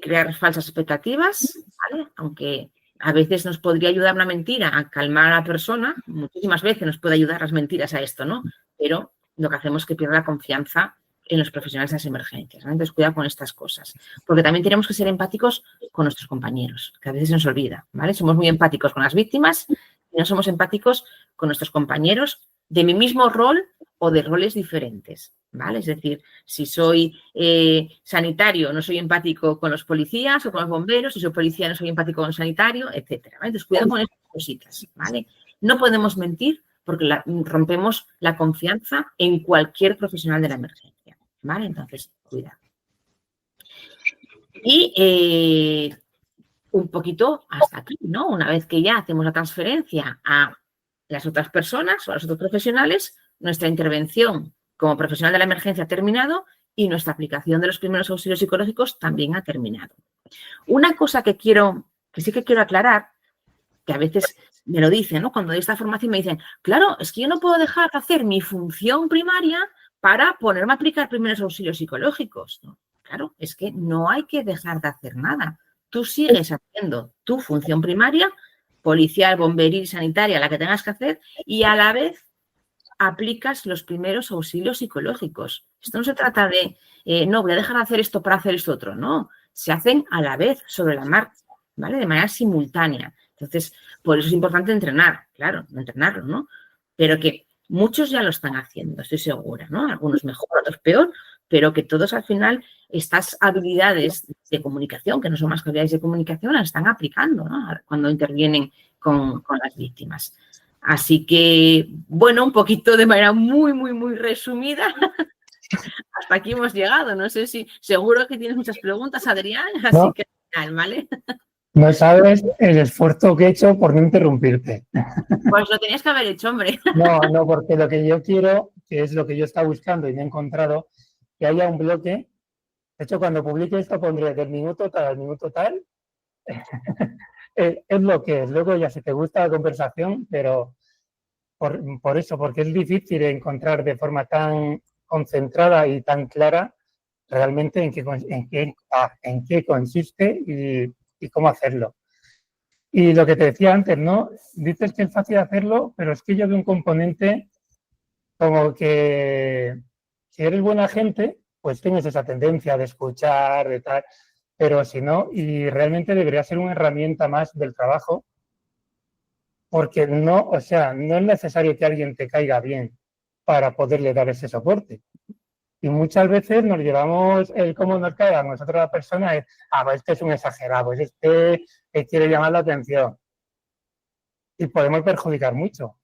crear falsas expectativas, ¿vale? Aunque a veces nos podría ayudar una mentira a calmar a la persona, muchísimas veces nos puede ayudar las mentiras a esto, ¿no? Pero lo que hacemos es que pierda la confianza en los profesionales de las emergencias, ¿no? Entonces, cuidado con estas cosas. Porque también tenemos que ser empáticos con nuestros compañeros, que a veces se nos olvida, ¿vale? Somos muy empáticos con las víctimas y no somos empáticos con nuestros compañeros de mi mismo rol o de roles diferentes, ¿vale? Es decir, si soy sanitario, no soy empático con los policías o con los bomberos, si soy policía, no soy empático con el sanitario, etcétera, ¿vale? Entonces, cuidado con estas cositas, ¿vale? No podemos mentir porque rompemos la confianza en cualquier profesional de la emergencia, ¿vale? Entonces, cuidado. Y un poquito hasta aquí, ¿no? Una vez que ya hacemos la transferencia a las otras personas o a los otros profesionales, nuestra intervención como profesional de la emergencia ha terminado y nuestra aplicación de los primeros auxilios psicológicos también ha terminado. Una cosa que sí que quiero aclarar, que a veces me lo dicen, ¿no? Cuando doy esta formación me dicen, claro, es que yo no puedo dejar de hacer mi función primaria para ponerme a aplicar primeros auxilios psicológicos, ¿no? Claro, es que no hay que dejar de hacer nada. Tú sigues haciendo tu función primaria, policial, bomberil, sanitaria, la que tengas que hacer, y a la vez aplicas los primeros auxilios psicológicos. Esto no se trata de, no, voy a dejar de hacer esto para hacer esto otro, no. Se hacen a la vez, sobre la marcha, ¿vale? De manera simultánea. Entonces, por eso es importante entrenar, claro, entrenarlo, ¿no? Pero que muchos ya lo están haciendo, estoy segura, ¿no? Algunos mejor, otros peor, pero que todos al final estas habilidades de comunicación, que no son más que habilidades de comunicación, las están aplicando, ¿no? Cuando intervienen con las víctimas. Así que, bueno, un poquito de manera muy resumida. Hasta aquí hemos llegado. No sé si, seguro que tienes muchas preguntas, Adrián, así No, que, ¿vale? no sabes el esfuerzo que he hecho por no interrumpirte. Pues lo tenías que haber hecho, hombre. No, porque lo que yo quiero, que es lo que yo estaba buscando y me he encontrado, que haya un bloque. De hecho, cuando publique esto pondré del minuto tal al minuto tal. Es lo que es. Luego ya si te gusta la conversación, pero por eso, porque es difícil encontrar de forma tan concentrada y tan clara realmente en qué consiste y cómo hacerlo. Y lo que te decía antes, ¿no? Dices que es fácil hacerlo, pero es que yo veo un componente como que si eres buena gente, pues tienes esa tendencia de escuchar, de tal, pero si no, y realmente debería ser una herramienta más del trabajo, porque no, o sea, no es necesario que alguien te caiga bien para poderle dar ese soporte. Y muchas veces nos llevamos el cómo nos cae a nosotros la persona, es, pues este es un exagerado, pues este que quiere llamar la atención. Y podemos perjudicar mucho.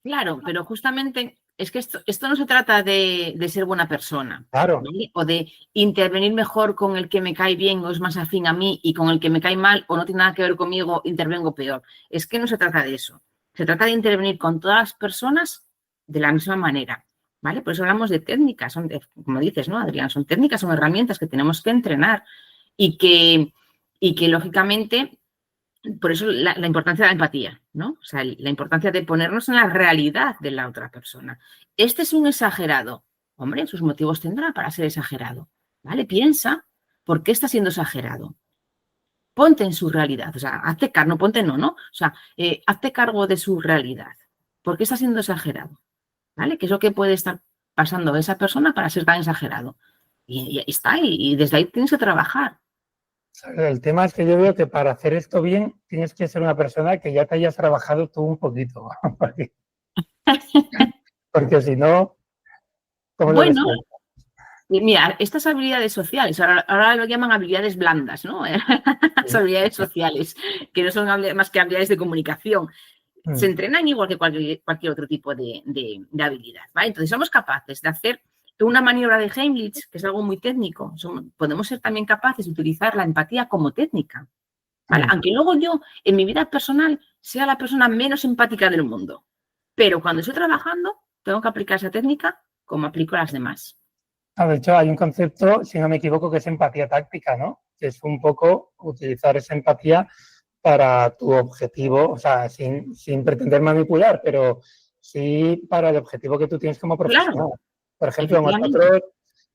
Claro, pero justamente es que esto no se trata de ser buena persona, Claro. ¿vale? O de intervenir mejor con el que me cae bien o es más afín a mí y con el que me cae mal o no tiene nada que ver conmigo, intervengo peor. Es que no se trata de eso. Se trata de intervenir con todas las personas de la misma manera, ¿vale? Por eso hablamos de técnicas, como dices, ¿no, Adrián? Son técnicas, son herramientas que tenemos que entrenar y que lógicamente... Por eso la importancia de la empatía, ¿no? O sea, la importancia de ponernos en la realidad de la otra persona. Este es un exagerado. Hombre, sus motivos tendrá para ser exagerado, ¿vale? Piensa por qué está siendo exagerado. Ponte en su realidad, o sea, hazte cargo, no ponte no, ¿no? O sea, hazte cargo de su realidad. ¿Por qué está siendo exagerado? ¿Vale? ¿Qué es lo que puede estar pasando a esa persona para ser tan exagerado? Y está, y desde ahí tienes que trabajar. El tema es que yo veo que para hacer esto bien tienes que ser una persona que ya te hayas trabajado tú un poquito. Porque si no, ¿cómo lo ves Bueno, tú? mira, estas habilidades sociales, ahora lo llaman habilidades blandas, ¿no? Las habilidades sociales, que no son más que habilidades de comunicación. Se entrenan igual que cualquier otro tipo de habilidad, ¿vale? Entonces, somos capaces de hacer una maniobra de Heimlich, que es algo muy técnico. Podemos ser también capaces de utilizar la empatía como técnica, ¿vale? Aunque luego yo, en mi vida personal, sea la persona menos empática del mundo. Pero cuando estoy trabajando, tengo que aplicar esa técnica como aplico las demás. De hecho, hay un concepto, si no me equivoco, que es empatía táctica, ¿no? Que es un poco utilizar esa empatía para tu objetivo, o sea, sin pretender manipular, pero sí para el objetivo que tú tienes como profesional. Claro, Por ejemplo, nosotros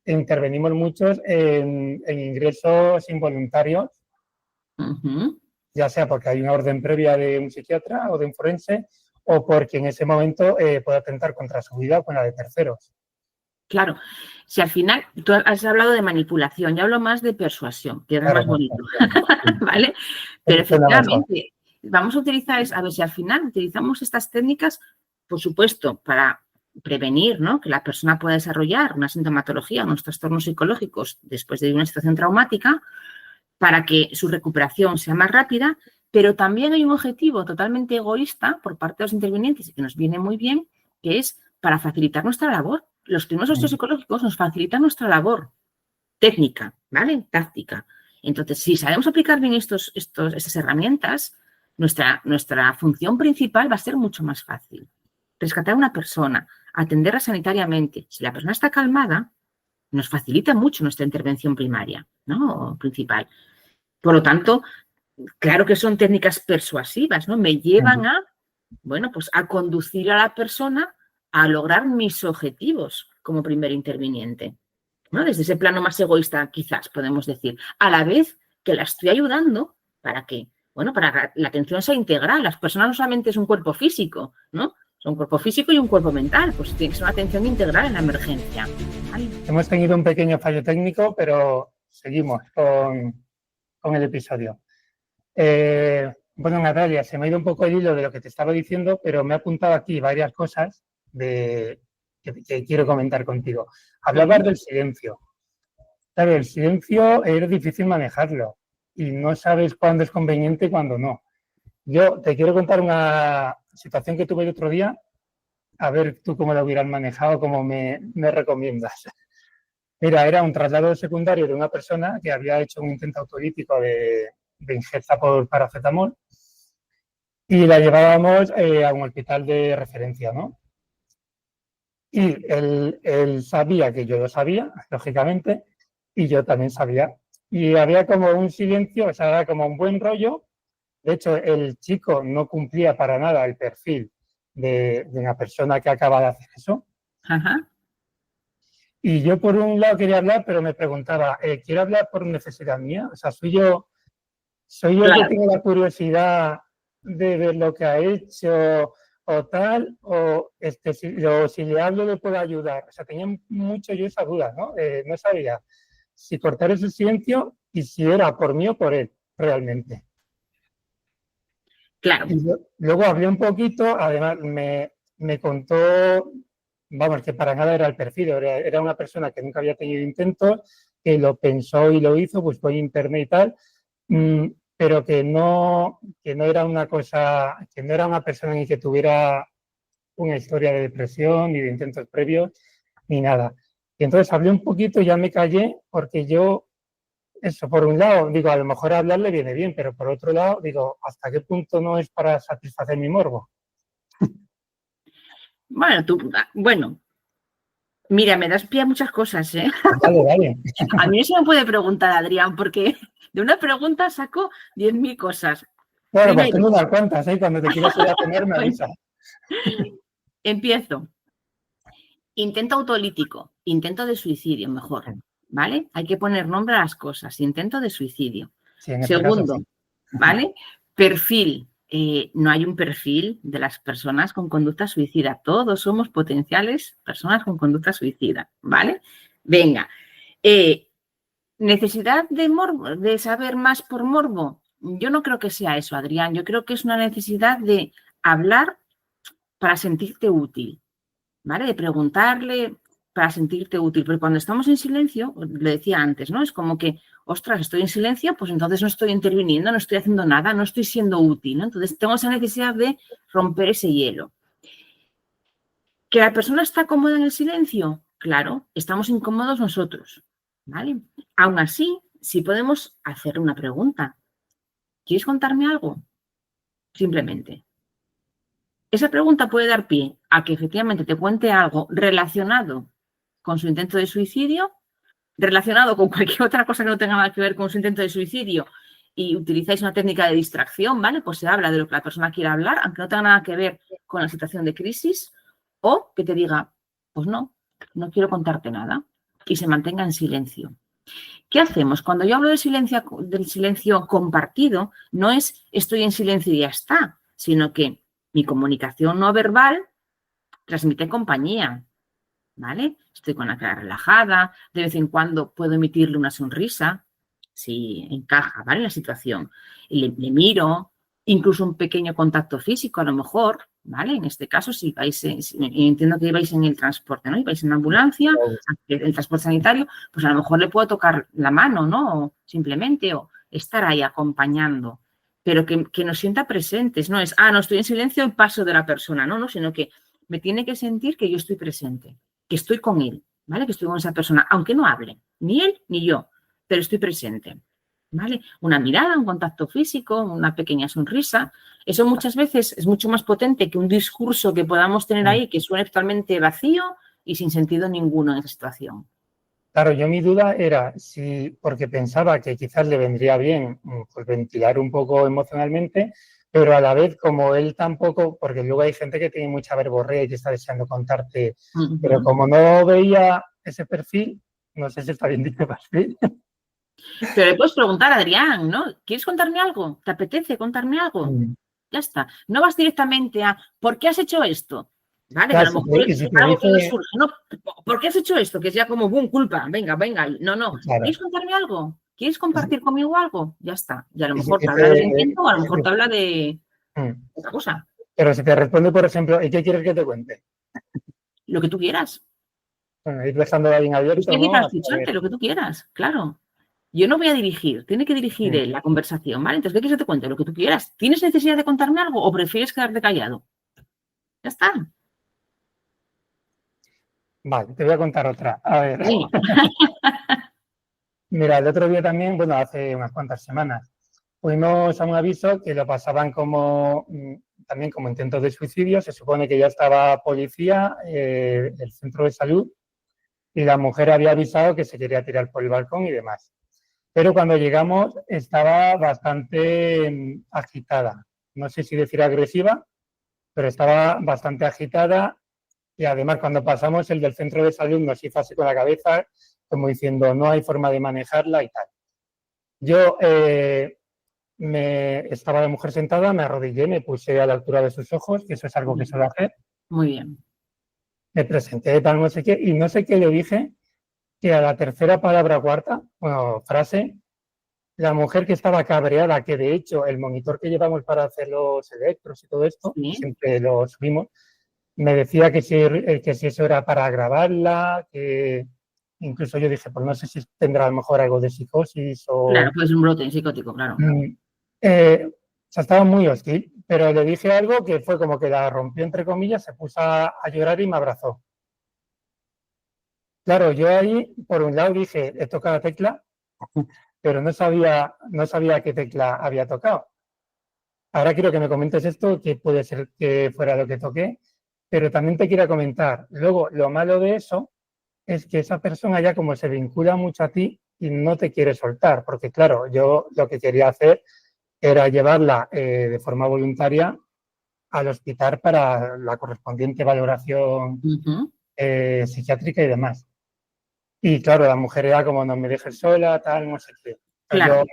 intervenimos muchos en ingresos involuntarios, ya sea porque hay una orden previa de un psiquiatra o de un forense, o porque en ese momento puede atentar contra su vida o con la de terceros. Claro, si al final tú has hablado de manipulación, yo hablo más de persuasión, que es más bonito, ¿vale? Pero efectivamente, vamos a utilizar, a ver si al final utilizamos estas técnicas, por supuesto, para prevenir, ¿no? Que la persona pueda desarrollar una sintomatología, unos trastornos psicológicos después de una situación traumática, para que su recuperación sea más rápida, pero también hay un objetivo totalmente egoísta por parte de los intervinientes y que nos viene muy bien, que es para facilitar nuestra labor. Los primeros auxilios psicológicos nos facilitan nuestra labor técnica, ¿vale? Táctica. Entonces, si sabemos aplicar bien estas herramientas, nuestra función principal va a ser mucho más fácil. Rescatar a una persona, atenderla sanitariamente. Si la persona está calmada, nos facilita mucho nuestra intervención primaria, ¿no? O principal. Por lo tanto, claro que son técnicas persuasivas, ¿no? Me llevan a, bueno, pues a conducir a la persona a lograr mis objetivos como primer interviniente, ¿no? Desde ese plano más egoísta, quizás, podemos decir. A la vez que la estoy ayudando para que, bueno, para que la atención sea integral. Las personas no solamente es un cuerpo físico, ¿no? Son un cuerpo físico y un cuerpo mental. Pues tiene que ser una atención integral en la emergencia. ¿Vale? Hemos tenido un pequeño fallo técnico, pero seguimos con el episodio. Bueno, Natalia, se me ha ido un poco el hilo de lo que te estaba diciendo, pero me he apuntado aquí varias cosas que quiero comentar contigo. Hablabas del silencio. Claro, el silencio es difícil manejarlo y no sabes cuándo es conveniente y cuándo no. Yo te quiero contar una situación que tuve el otro día, a ver tú cómo la hubieras manejado, cómo me recomiendas. Mira, era un traslado secundario de una persona que había hecho un intento autolítico de ingesta por paracetamol y la llevábamos a un hospital de referencia, ¿no? Y él sabía que yo lo sabía, lógicamente, y yo también sabía. Y había como un silencio, o sea, era como un buen rollo. De hecho, el chico no cumplía para nada el perfil de una persona que acaba de hacer eso. Ajá. Y yo por un lado quería hablar, pero me preguntaba, ¿quiero hablar por necesidad mía? O sea, ¿soy yo claro, el que tengo la curiosidad de ver lo que ha hecho o tal? O si le hablo le puedo ayudar. O sea, tenía mucho yo esa duda, ¿no? No sabía si cortar ese silencio y si era por mí o por él, realmente. Claro. Y luego hablé un poquito, además me contó, vamos, que para nada era el perfil, era una persona que nunca había tenido intentos, que lo pensó y lo hizo, pues fue internet y tal, pero que no era una cosa, que no era una persona ni que tuviera una historia de depresión, ni de intentos previos, ni nada. Y entonces hablé un poquito y ya me callé, porque yo, eso, por un lado, digo, a lo mejor hablarle viene bien, pero por otro lado, digo, ¿hasta qué punto no es para satisfacer mi morbo? Bueno, mira, me das pie a muchas cosas, ¿eh? Vale. A mí no se me puede preguntar, Adrián, porque de una pregunta saco 10.000 cosas. Bueno, primero, pues tengo unas cuantas, ¿eh? Cuando te quieras ir a comer, me avisa. Empiezo. Intento autolítico, intento de suicidio, mejor, ¿vale? Hay que poner nombre a las cosas. Intento de suicidio. Sí, segundo, caso, sí. ¿Vale? Perfil. No hay un perfil de las personas con conducta suicida. Todos somos potenciales personas con conducta suicida, ¿vale? Venga. ¿Necesidad de morbo, de saber más por morbo? Yo no creo que sea eso, Adrián. Yo creo que es una necesidad de hablar para sentirte útil, ¿vale? De preguntarle para sentirte útil. Pero cuando estamos en silencio, lo decía antes, ¿no? Es como que, ostras, estoy en silencio, pues entonces no estoy interviniendo, no estoy haciendo nada, no estoy siendo útil, ¿no? Entonces tengo esa necesidad de romper ese hielo. ¿Que la persona está cómoda en el silencio? Claro, estamos incómodos nosotros, ¿vale? Aún así, sí podemos hacer una pregunta. ¿Quieres contarme algo? Simplemente. Esa pregunta puede dar pie a que efectivamente te cuente algo relacionado con su intento de suicidio, relacionado con cualquier otra cosa que no tenga nada que ver con su intento de suicidio y utilizáis una técnica de distracción, ¿vale? Pues se habla de lo que la persona quiere hablar, aunque no tenga nada que ver con la situación de crisis, o que te diga, pues no quiero contarte nada y se mantenga en silencio. ¿Qué hacemos? Cuando yo hablo del silencio compartido, no es estoy en silencio y ya está, sino que mi comunicación no verbal transmite compañía, ¿vale? Estoy con la cara relajada, de vez en cuando puedo emitirle una sonrisa, si encaja, ¿vale? La situación. Y le miro, incluso un pequeño contacto físico a lo mejor, ¿vale? En este caso, si vais, entiendo que vais en el transporte, ¿no? Y vais en una ambulancia, el transporte sanitario, pues a lo mejor le puedo tocar la mano, ¿no? O simplemente, o estar ahí acompañando, pero que nos sienta presentes, no es, no estoy en silencio y paso de la persona, no, sino que me tiene que sentir que yo estoy presente, que estoy con él, ¿vale? Que estoy con esa persona, aunque no hable, ni él ni yo, pero estoy presente, ¿vale? Una mirada, un contacto físico, una pequeña sonrisa, eso muchas veces es mucho más potente que un discurso que podamos tener ahí que suene totalmente vacío y sin sentido ninguno en esa situación. Claro, yo mi duda era si, porque pensaba que quizás le vendría bien pues, ventilar un poco emocionalmente, pero a la vez como él tampoco, porque luego hay gente que tiene mucha verborrea y que está deseando contarte, pero como no veía ese perfil, no sé si está bien dicho perfil. Pero le puedes preguntar, Adrián, ¿no? ¿Quieres contarme algo? ¿Te apetece contarme algo? Ya está. No vas directamente a ¿por qué has hecho esto? Vale, que a Claro, lo mejor y es si te algo que no dice, surge. No, ¿por qué has hecho esto? Que sea como boom, culpa. Venga, venga. No, no. claro, ¿Quieres contarme algo? ¿Quieres compartir conmigo algo? Ya está. Y a lo y si mejor te habla de sentimiento o a lo y si mejor te habla de mm, otra cosa. pero si te responde, por ejemplo, ¿y qué quieres que te cuente? Lo que tú quieras. Bueno, ir dejando ahí en Yo estoy abierto, aquí ¿no? para Hasta ver. escucharte, lo que tú quieras. Claro. Yo no voy a dirigir, tiene que dirigir Mm. él la conversación, ¿vale? Entonces, ¿qué quieres que te cuente? Lo que tú quieras. ¿Tienes necesidad de contarme algo o prefieres quedarte callado? Ya está. Vale, te voy a contar otra. A ver. Venga. Mira, el otro día también, bueno, hace unas cuantas semanas, fuimos a un aviso que lo pasaban como también como intentos de suicidio. Se supone que ya estaba policía, el centro de salud, y la mujer había avisado que se quería tirar por el balcón y demás. Pero cuando llegamos estaba bastante agitada. No sé si decir agresiva, pero estaba bastante agitada. Y además, cuando pasamos, el del centro de salud nos hizo así con la cabeza, como diciendo, no hay forma de manejarla y tal. Yo estaba la mujer sentada, me arrodillé, me puse a la altura de sus ojos, que eso es algo que suelo hacer. Muy bien. Me presenté, tal, no sé qué, y no sé qué le dije, que a la tercera palabra o cuarta, bueno, frase, la mujer que estaba cabreada, que de hecho el monitor que llevamos para hacer los electros y todo esto, Sí. siempre lo subimos, me decía que si eso era para grabarla, que incluso yo dije, pues no sé si tendrá a lo mejor algo de psicosis Claro, o... pues un brote psicótico, claro. O sea, estaba muy hostil, pero le dije algo que fue como que la rompió entre comillas, se puso a llorar y me abrazó. Claro, yo ahí, por un lado, dije, he tocado la tecla, pero no sabía qué tecla había tocado. Ahora quiero que me comentes esto, que puede ser que fuera lo que toqué, pero también te quiero comentar. Luego, lo malo de eso es que esa persona ya como se vincula mucho a ti y no te quiere soltar, porque claro, yo lo que quería hacer era llevarla de forma voluntaria al hospital para la correspondiente valoración psiquiátrica y demás. Y claro, la mujer era como, no me dejes sola, tal, no sé qué. Claro,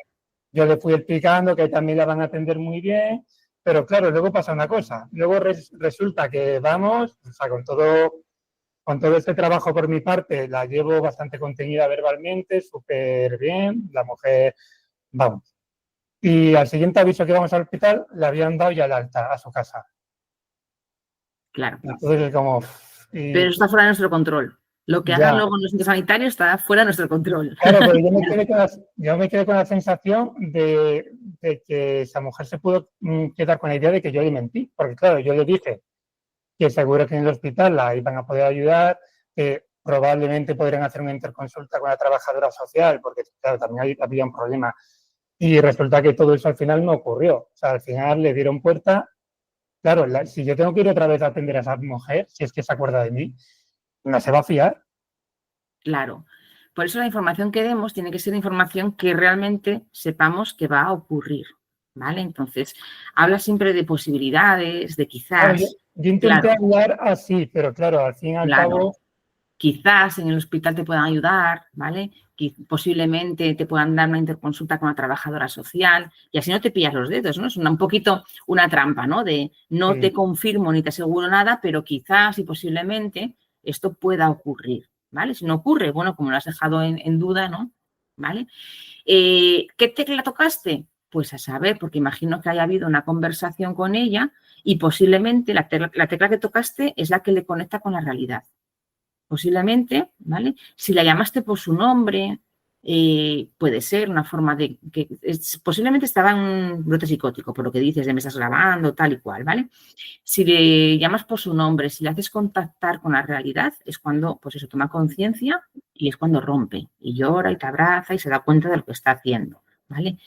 Yo le fui explicando que también la van a atender muy bien, pero claro, luego pasa una cosa. Luego resulta que vamos, o sea, con todo este trabajo por mi parte, la llevo bastante contenida verbalmente, súper bien, la mujer, vamos. Y al siguiente aviso que vamos al hospital, le habían dado ya el alta a su casa. claro. Entonces es como... Pero Y está fuera de nuestro control. Lo que hagan ya, luego los centros sanitarios está fuera de nuestro control. claro, pero yo me quedé con la sensación de que esa mujer se pudo quedar con la idea de que yo le mentí, porque claro, yo le dije que seguro que en el hospital la iban a poder ayudar, que probablemente podrían hacer una interconsulta con la trabajadora social, porque claro, también había un problema. Y resulta que todo eso al final no ocurrió. O sea, al final le dieron puerta. Claro, si yo tengo que ir otra vez a atender a esa mujer, si es que se acuerda de mí, no se va a fiar. Claro. Por eso la información que demos tiene que ser información que realmente sepamos que va a ocurrir. ¿Vale? Entonces, habla siempre de posibilidades, de Claro, quizás. yo intenté Claro, hablar así, pero claro, al fin y al claro. cabo, Quizás en el hospital te puedan ayudar, ¿vale? Posiblemente te puedan dar una interconsulta con la trabajadora social y así no te pillas los dedos, ¿no? Es un poquito una trampa, ¿no? De no te confirmo ni te aseguro nada, pero quizás y posiblemente esto pueda ocurrir, ¿vale? Si no ocurre, bueno, como lo has dejado en duda, ¿no? ¿Vale? ¿Qué tecla tocaste? Pues a saber, porque imagino que haya habido una conversación con ella y posiblemente la tecla que tocaste es la que le conecta con la realidad. Posiblemente, ¿vale? Si la llamaste por su nombre, puede ser una forma de que posiblemente estaba en un brote psicótico, por lo que dices, de me estás grabando, tal y cual, ¿vale? Si le llamas por su nombre, si le haces contactar con la realidad, es cuando, pues eso, toma conciencia y es cuando rompe y llora y te abraza y se da cuenta de lo que está haciendo, ¿vale?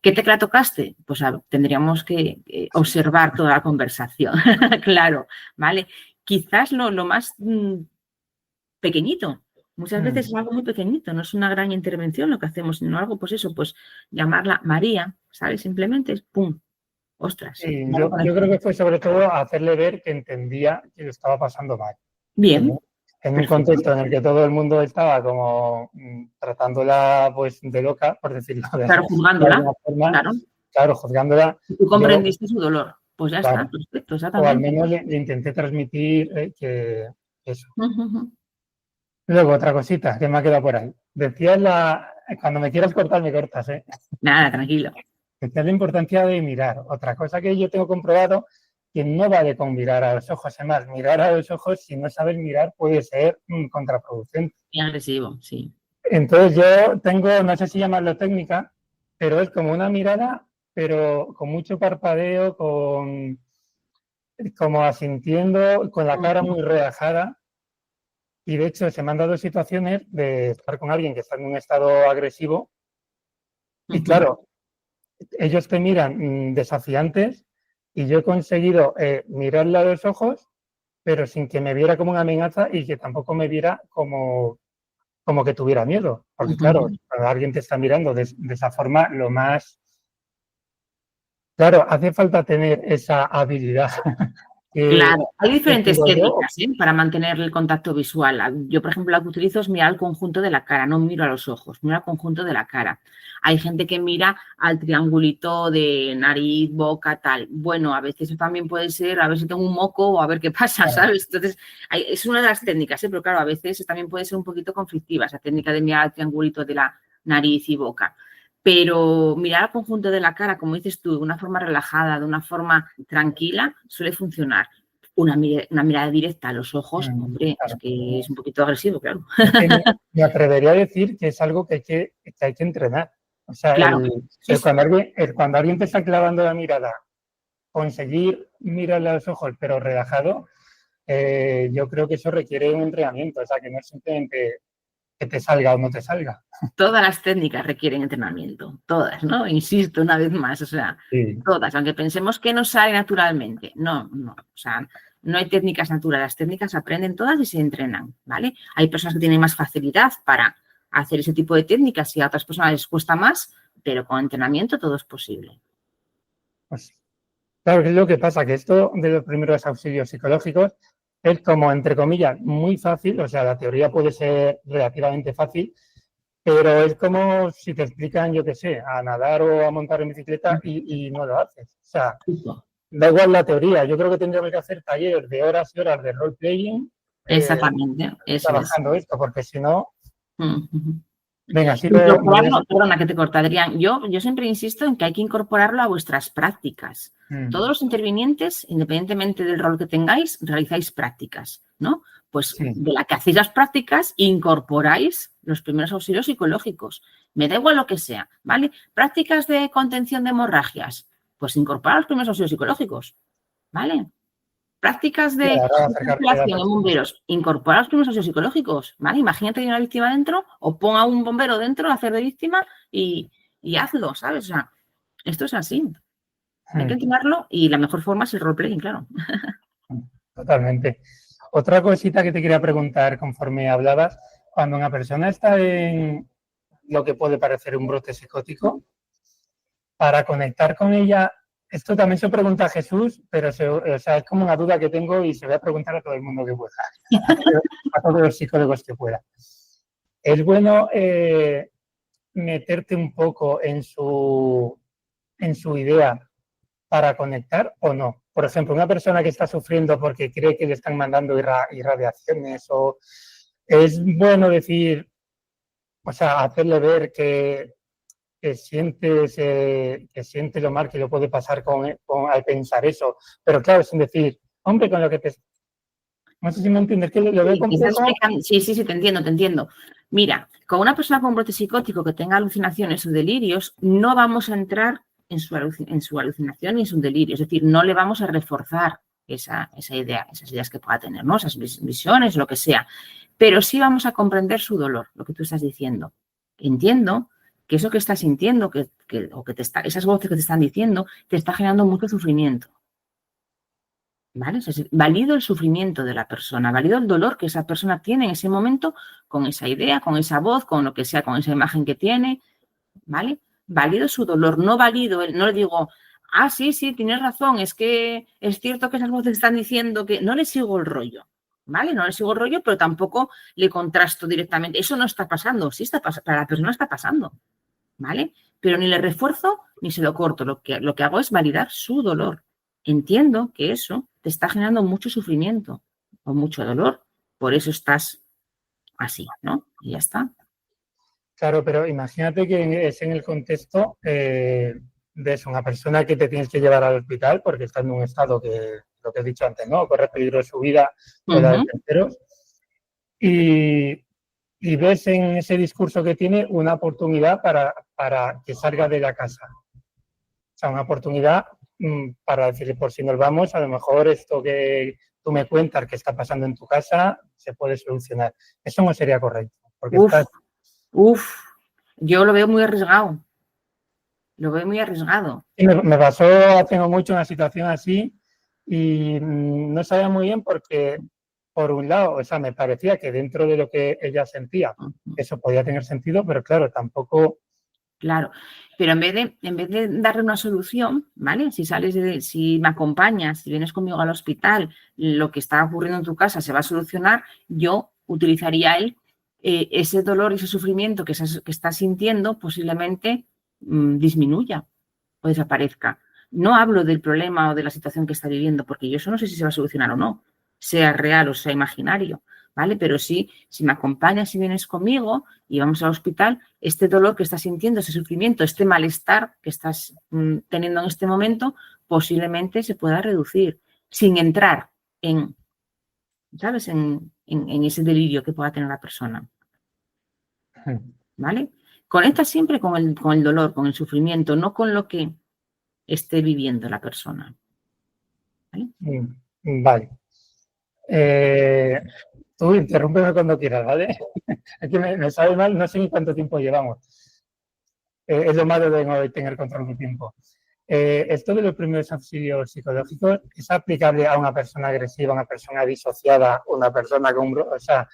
¿Qué tecla tocaste? Pues tendríamos que observar toda la conversación, claro, ¿vale? Quizás lo más pequeñito, Muchas veces es algo muy pequeñito, no es una gran intervención lo que hacemos, sino algo, pues eso, pues llamarla María, ¿sabes? Simplemente es ¡pum! ¡Ostras! Y yo creo que fue sobre todo hacerle ver que entendía que lo estaba pasando mal. Bien, En un perfecto. contexto en el que todo el mundo estaba como tratándola pues de loca, por decirlo Claro, de juzgándola, alguna forma, claro. claro, juzgándola, Y tú yo, comprendiste su dolor. Pues ya está, claro, perfecto, o al exactamente. menos le intenté transmitir que eso. Ujú, ujú. Luego, otra cosita que me ha quedado por ahí. Decías cuando me quieras cortar, me cortas, ¿eh? Nada, tranquilo. Decías la importancia de mirar. Otra cosa que yo tengo comprobado, que no vale con mirar a los ojos. Además, mirar a los ojos, si no sabes mirar, puede ser contraproducente. Bien agresivo, sí. Entonces yo tengo, no sé si llamarlo técnica, pero es como una mirada, pero con mucho parpadeo, como asintiendo, con la cara muy relajada. Y de hecho se me han dado situaciones de estar con alguien que está en un estado agresivo y Ujú. claro, ellos te miran desafiantes y yo he conseguido mirarle a los ojos, pero sin que me viera como una amenaza y que tampoco me viera como que tuviera miedo. Porque claro, Ujú. cuando alguien te está mirando de esa forma, lo más... Claro, hace falta tener esa habilidad que, Claro, hay que diferentes tengo yo. técnicas, ¿eh? Para mantener el contacto visual. Yo, por ejemplo, la que utilizo es mirar al conjunto de la cara, no miro a los ojos, miro al conjunto de la cara. Hay gente que mira al triangulito de nariz, boca, tal. Bueno, a veces eso también puede ser a ver si tengo un moco o a ver qué pasa, Claro, ¿sabes? Entonces, es una de las técnicas, ¿eh? Pero claro, a veces también puede ser un poquito conflictiva esa técnica de mirar al triangulito de la nariz y boca. Pero mirar al conjunto de la cara, como dices tú, de una forma relajada, de una forma tranquila, suele funcionar. Una mirada directa a los ojos, hombre, es claro. que es un poquito agresivo, claro. Es que me atrevería a decir que es algo que hay que entrenar. O sea, Claro, sí, sí. cuando alguien te está clavando la mirada, conseguir mirarle a los ojos, pero relajado, yo creo que eso requiere un entrenamiento. O sea, que no es simplemente que te salga o no te salga. Todas las técnicas requieren entrenamiento, todas, ¿no? Insisto una vez más, o sea, Sí. todas, aunque pensemos que no sale naturalmente. No, no, o sea, no hay técnicas naturales, las técnicas se aprenden todas y se entrenan, ¿vale? Hay personas que tienen más facilidad para hacer ese tipo de técnicas y a otras personas les cuesta más, pero con entrenamiento todo es posible. Pues, claro, que es lo que pasa, que esto de los primeros auxilios psicológicos es como, entre comillas, muy fácil, o sea, la teoría puede ser relativamente fácil, pero es como si te explican, yo qué sé, a nadar o a montar en bicicleta y no lo haces. O sea, da igual la teoría, yo creo que tendríamos que hacer talleres de horas y horas de role-playing Exactamente, eso es. trabajando esto, porque si no, Ujú. venga, así lo voy a... Incorporarlo, perdona que te corta, Adrián. Yo siempre insisto en que hay que incorporarlo a vuestras prácticas. Todos los intervinientes, independientemente del rol que tengáis, realizáis prácticas, ¿no? Pues Sí, de la que hacéis las prácticas, incorporáis los primeros auxilios psicológicos. Me da igual lo que sea, ¿vale? Prácticas de contención de hemorragias, pues incorporar los primeros auxilios psicológicos, ¿vale? Prácticas y de ahora acercarte a la circulación en persona. bomberos, incorporar los primeros auxilios psicológicos, ¿vale? Imagínate que hay una víctima dentro o ponga un bombero dentro a hacer de víctima y hazlo, ¿sabes? O sea, esto es así. Hay que entrenarlo y la mejor forma es el roleplaying, claro. Totalmente. Otra cosita que te quería preguntar conforme hablabas, cuando una persona está en lo que puede parecer un brote psicótico, para conectar con ella, esto también se pregunta a Jesús, pero o sea, es como una duda que tengo y se voy a preguntar a todo el mundo que pueda, a todos los psicólogos que pueda. ¿Es bueno meterte un poco en su idea para conectar o no? Por ejemplo, una persona que está sufriendo porque cree que le están mandando irradiaciones o es bueno decir, o sea, hacerle ver que siente lo mal que lo puede pasar al pensar eso. Pero claro, sin decir, hombre, con lo que te... No sé si me entiendes, que lo veo Sí, complejo. sí, sí, sí, te entiendo, te entiendo. Mira, con una persona con brote psicótico que tenga alucinaciones o delirios, no vamos a entrar en su alucinación y en su delirio. Es decir, no le vamos a reforzar esa idea, esas ideas que pueda tener, ¿no? Esas visiones, lo que sea. Pero sí vamos a comprender su dolor, lo que tú estás diciendo. Entiendo que eso que estás sintiendo, esas voces que te están diciendo, te está generando mucho sufrimiento. ¿vale? O sea, valido el sufrimiento de la persona, valido el dolor que esa persona tiene en ese momento con esa idea, con esa voz, con lo que sea, con esa imagen que tiene, ¿vale? Valido su dolor, no valido, no le digo, ah, sí, tienes razón, es que es cierto que esas voces están diciendo que no le sigo el rollo, ¿vale? No le sigo el rollo, pero tampoco le contrasto directamente. Eso no está pasando, sí está pasando, para la persona está pasando, ¿vale? Pero ni le refuerzo ni se lo corto. Lo que hago es validar su dolor. Entiendo que eso te está generando mucho sufrimiento o mucho dolor. Por eso estás así, ¿no? Y ya está. Claro, pero imagínate que es en el contexto de eso, una persona que te tienes que llevar al hospital porque está en un estado que, lo que he dicho antes, ¿no? Corre peligro de su vida o la de terceros. Y ves en ese discurso que tiene una oportunidad para que salga de la casa. O sea, una oportunidad para decirle, por si nos vamos, a lo mejor esto que tú me cuentas que está pasando en tu casa se puede solucionar. Eso no sería correcto. Porque yo lo veo muy arriesgado. Lo veo muy arriesgado. Sí, me pasó hace no mucho una situación así y no sabía muy bien porque, por un lado, o sea, me parecía que dentro de lo que ella sentía, eso podía tener sentido, pero claro, tampoco... Claro, pero en vez de darle una solución, ¿vale? Si me acompañas, si vienes conmigo al hospital, lo que está ocurriendo en tu casa se va a solucionar, yo utilizaría ese dolor y ese sufrimiento que estás sintiendo posiblemente disminuya o desaparezca. No hablo del problema o de la situación que está viviendo, porque yo eso no sé si se va a solucionar o no, sea real o sea imaginario, ¿vale? Pero sí, si me acompañas y vienes conmigo y vamos al hospital, este dolor que estás sintiendo, ese sufrimiento, este malestar que estás teniendo en este momento, posiblemente se pueda reducir sin entrar en, ¿sabes? En ese delirio que pueda tener la persona, ¿vale? Conecta siempre con el dolor, con el sufrimiento, no con lo que esté viviendo la persona. ¿Vale? Vale. Tú interrúmpeme cuando quieras, ¿vale? Es que me sabe mal, no sé ni cuánto tiempo llevamos. Es lo malo de no tener control del tiempo. Esto de los primeros auxilios psicológicos es aplicable a una persona agresiva, a una persona disociada, una persona con... O sea,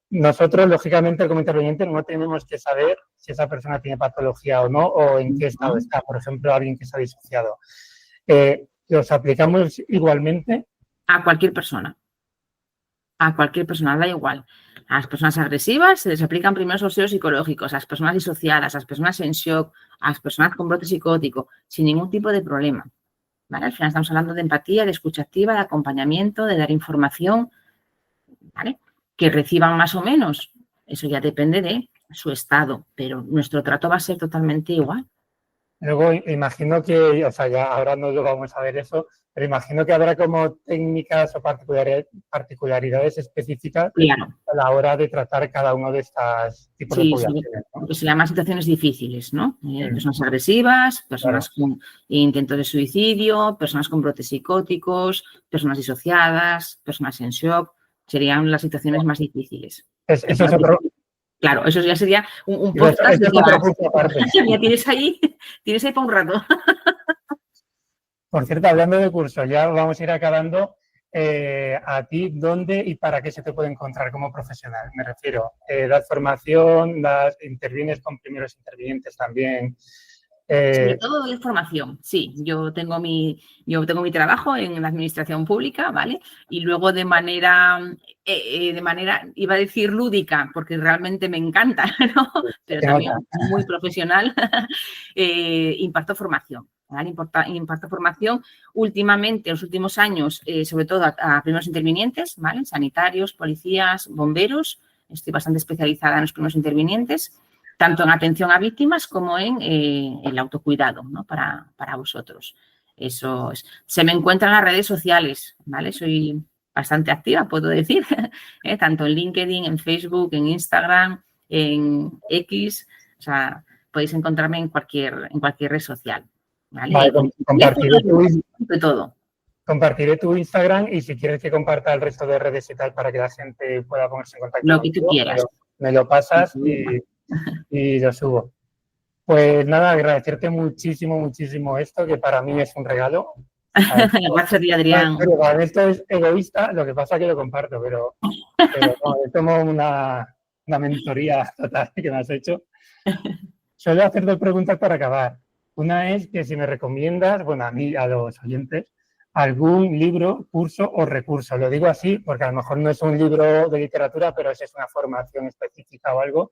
nosotros, lógicamente, como interviniente no tenemos que saber si esa persona tiene patología o no, o en qué estado está. Por ejemplo, alguien que está disociado. ¿Los aplicamos igualmente? A cualquier persona. A cualquier persona, da igual. A las personas agresivas se les aplican primeros auxilios psicológicos, a las personas disociadas, a las personas en shock, a las personas con brote psicótico, sin ningún tipo de problema. ¿Vale? Al final estamos hablando de empatía, de escucha activa, de acompañamiento, de dar información, ¿vale? Que reciban más o menos, eso ya depende de su estado, pero nuestro trato va a ser totalmente igual. Luego imagino que, o sea, ya ahora no lo vamos a ver eso, pero imagino que habrá como técnicas o particularidades específicas a la hora de tratar cada uno de estos tipos de poblaciones, ¿no? Lo que se llaman situaciones difíciles, ¿no? Personas agresivas, personas con intentos de suicidio, personas con brotes psicóticos, personas disociadas, personas en shock, serían las situaciones más difíciles. Eso es otro... Claro, eso ya sería un podcast. Eso es otro punto aparte. Ya tienes ahí para un rato. Por cierto, hablando de cursos, ya vamos a ir acabando. ¿A ti dónde y para qué se te puede encontrar como profesional? Me refiero, das formación, intervienes con primeros intervinientes también. Sobre todo doy formación, sí. Yo tengo mi trabajo en la administración pública, ¿vale? Y luego de manera, iba a decir lúdica, porque realmente me encanta, ¿no? Pero también muy profesional, imparto formación. ¿Vale? Imparto formación últimamente, en los últimos años, sobre todo a primeros intervinientes, ¿vale? Sanitarios, policías, bomberos. Estoy bastante especializada en los primeros intervinientes, tanto en atención a víctimas como en el autocuidado, ¿no? Para vosotros. Eso es. Se me encuentra en las redes sociales, ¿vale? Soy bastante activa, puedo decir, tanto en LinkedIn, en Facebook, en Instagram, en X. O sea, podéis encontrarme en cualquier red social. ¿Vale? Compartiré tu Instagram y si quieres que comparta el resto de redes y tal para que la gente pueda ponerse en contacto lo que tú quieras. Me lo pasas y lo subo. Pues nada, agradecerte muchísimo esto, que para mí es un regalo. Gracias a ti, Adrián. Pero para esto es egoísta, lo que pasa es que lo comparto, pero no, es como una mentoría total que me has hecho. Suelo hacer 2 preguntas para acabar. Una es que si me recomiendas, bueno, a mí, a los oyentes, algún libro, curso o recurso. Lo digo así porque a lo mejor no es un libro de literatura, pero es una formación específica o algo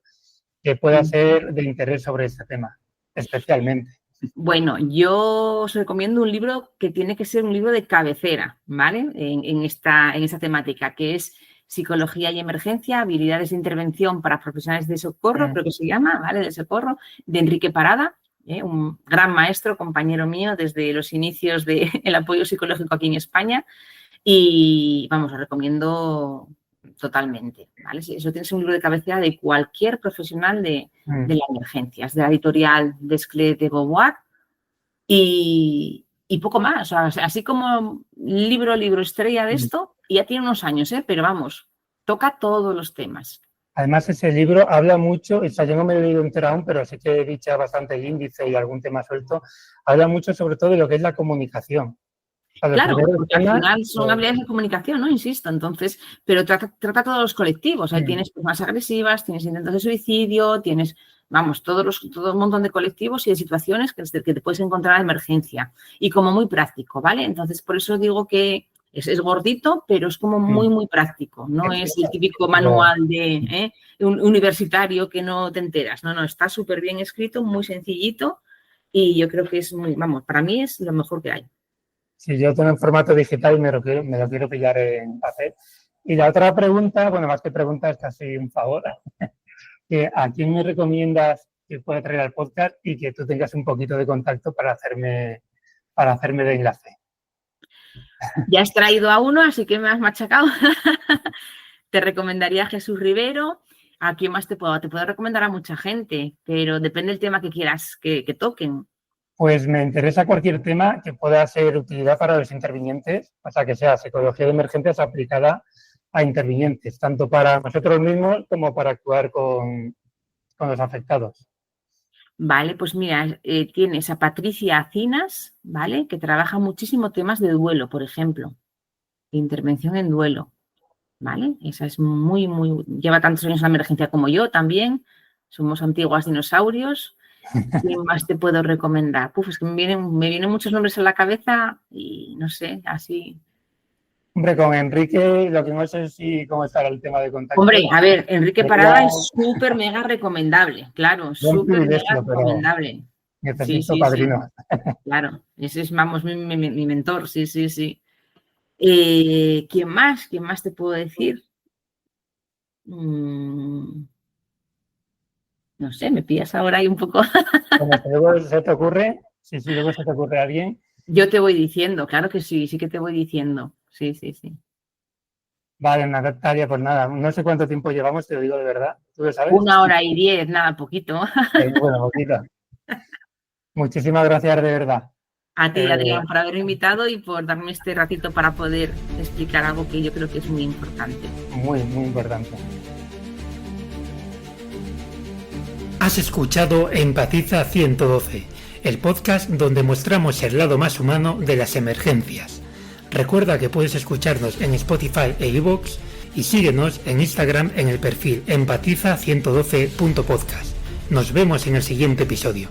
que pueda ser de interés sobre este tema, especialmente. Bueno, yo os recomiendo un libro que tiene que ser un libro de cabecera, ¿vale? En esta temática, que es Psicología y Emergencia, habilidades de intervención para profesionales de socorro, creo que se llama, ¿vale? De socorro, de Enrique Parada, un gran maestro, compañero mío desde los inicios del apoyo psicológico aquí en España. Y, vamos, lo recomiendo totalmente, ¿vale? Eso tienes un libro de cabecera de cualquier profesional de las emergencias, de la editorial Desclés de Beauvoir y poco más. O sea, así como libro estrella de esto, y ya tiene unos años, pero vamos, toca todos los temas. Además, ese libro habla mucho, o sea, yo no me lo he leído entero aún, pero sí que he dicho bastante el índice y algún tema suelto, habla mucho sobre todo de lo que es la comunicación. Claro, porque al final son habilidades de comunicación, ¿no? Insisto, entonces, pero trata todos los colectivos. Ahí tienes personas agresivas, tienes intentos de suicidio, tienes, vamos, todo un montón de colectivos y de situaciones que te puedes encontrar en emergencia. Y como muy práctico, ¿vale? Entonces, por eso digo que es gordito, pero es como muy, muy práctico. No es el típico manual de un universitario que no te enteras. No, está súper bien escrito, muy sencillito y yo creo que es muy, vamos, para mí es lo mejor que hay. Sí, yo tengo en formato digital y me lo quiero pillar en papel. Y la otra pregunta, bueno, más que pregunta, es casi un favor. ¿A quién me recomiendas que pueda traer al podcast y que tú tengas un poquito de contacto para hacerme de enlace? Ya has traído a uno, así que me has machacado. Te recomendaría a Jesús Rivero. ¿A quién más te puedo recomendar? A mucha gente, pero depende del tema que quieras que toquen. Pues me interesa cualquier tema que pueda ser utilidad para los intervinientes, o sea, que sea psicología de emergencias aplicada a intervinientes, tanto para nosotros mismos como para actuar con los afectados. Vale, pues mira, tienes a Patricia Acinas, ¿vale? Que trabaja muchísimo temas de duelo, por ejemplo, de intervención en duelo, ¿vale? Esa es muy, lleva tantos años en la emergencia como yo también, somos antiguos dinosaurios. ¿Quién más te puedo recomendar? Es que me vienen muchos nombres a la cabeza y no sé, así. Hombre, con Enrique, lo que no sé es cómo estará el tema de contacto. Hombre, a ver, Enrique Parada es súper mega recomendable, claro, súper mega recomendable. Necesito padrino. Sí. Claro, ese es, vamos, mi mentor, sí. ¿Quién más? ¿Quién más te puedo decir? No sé, me pillas ahora ahí un poco. Como que luego se te ocurre, luego se te ocurre a alguien. Yo te voy diciendo, claro que sí que te voy diciendo. Sí. Vale, Natalia, pues nada, no sé cuánto tiempo llevamos, te lo digo de verdad. ¿Tú lo sabes? 1 hora y 10, nada, poquito. Bueno, poquito. Muchísimas gracias, de verdad. A ti, Adrián, por haberme invitado y por darme este ratito para poder explicar algo que yo creo que es muy importante. Muy importante. Has escuchado Empatiza 112, el podcast donde mostramos el lado más humano de las emergencias. Recuerda que puedes escucharnos en Spotify e iVoox y síguenos en Instagram en el perfil empatiza112.podcast. Nos vemos en el siguiente episodio.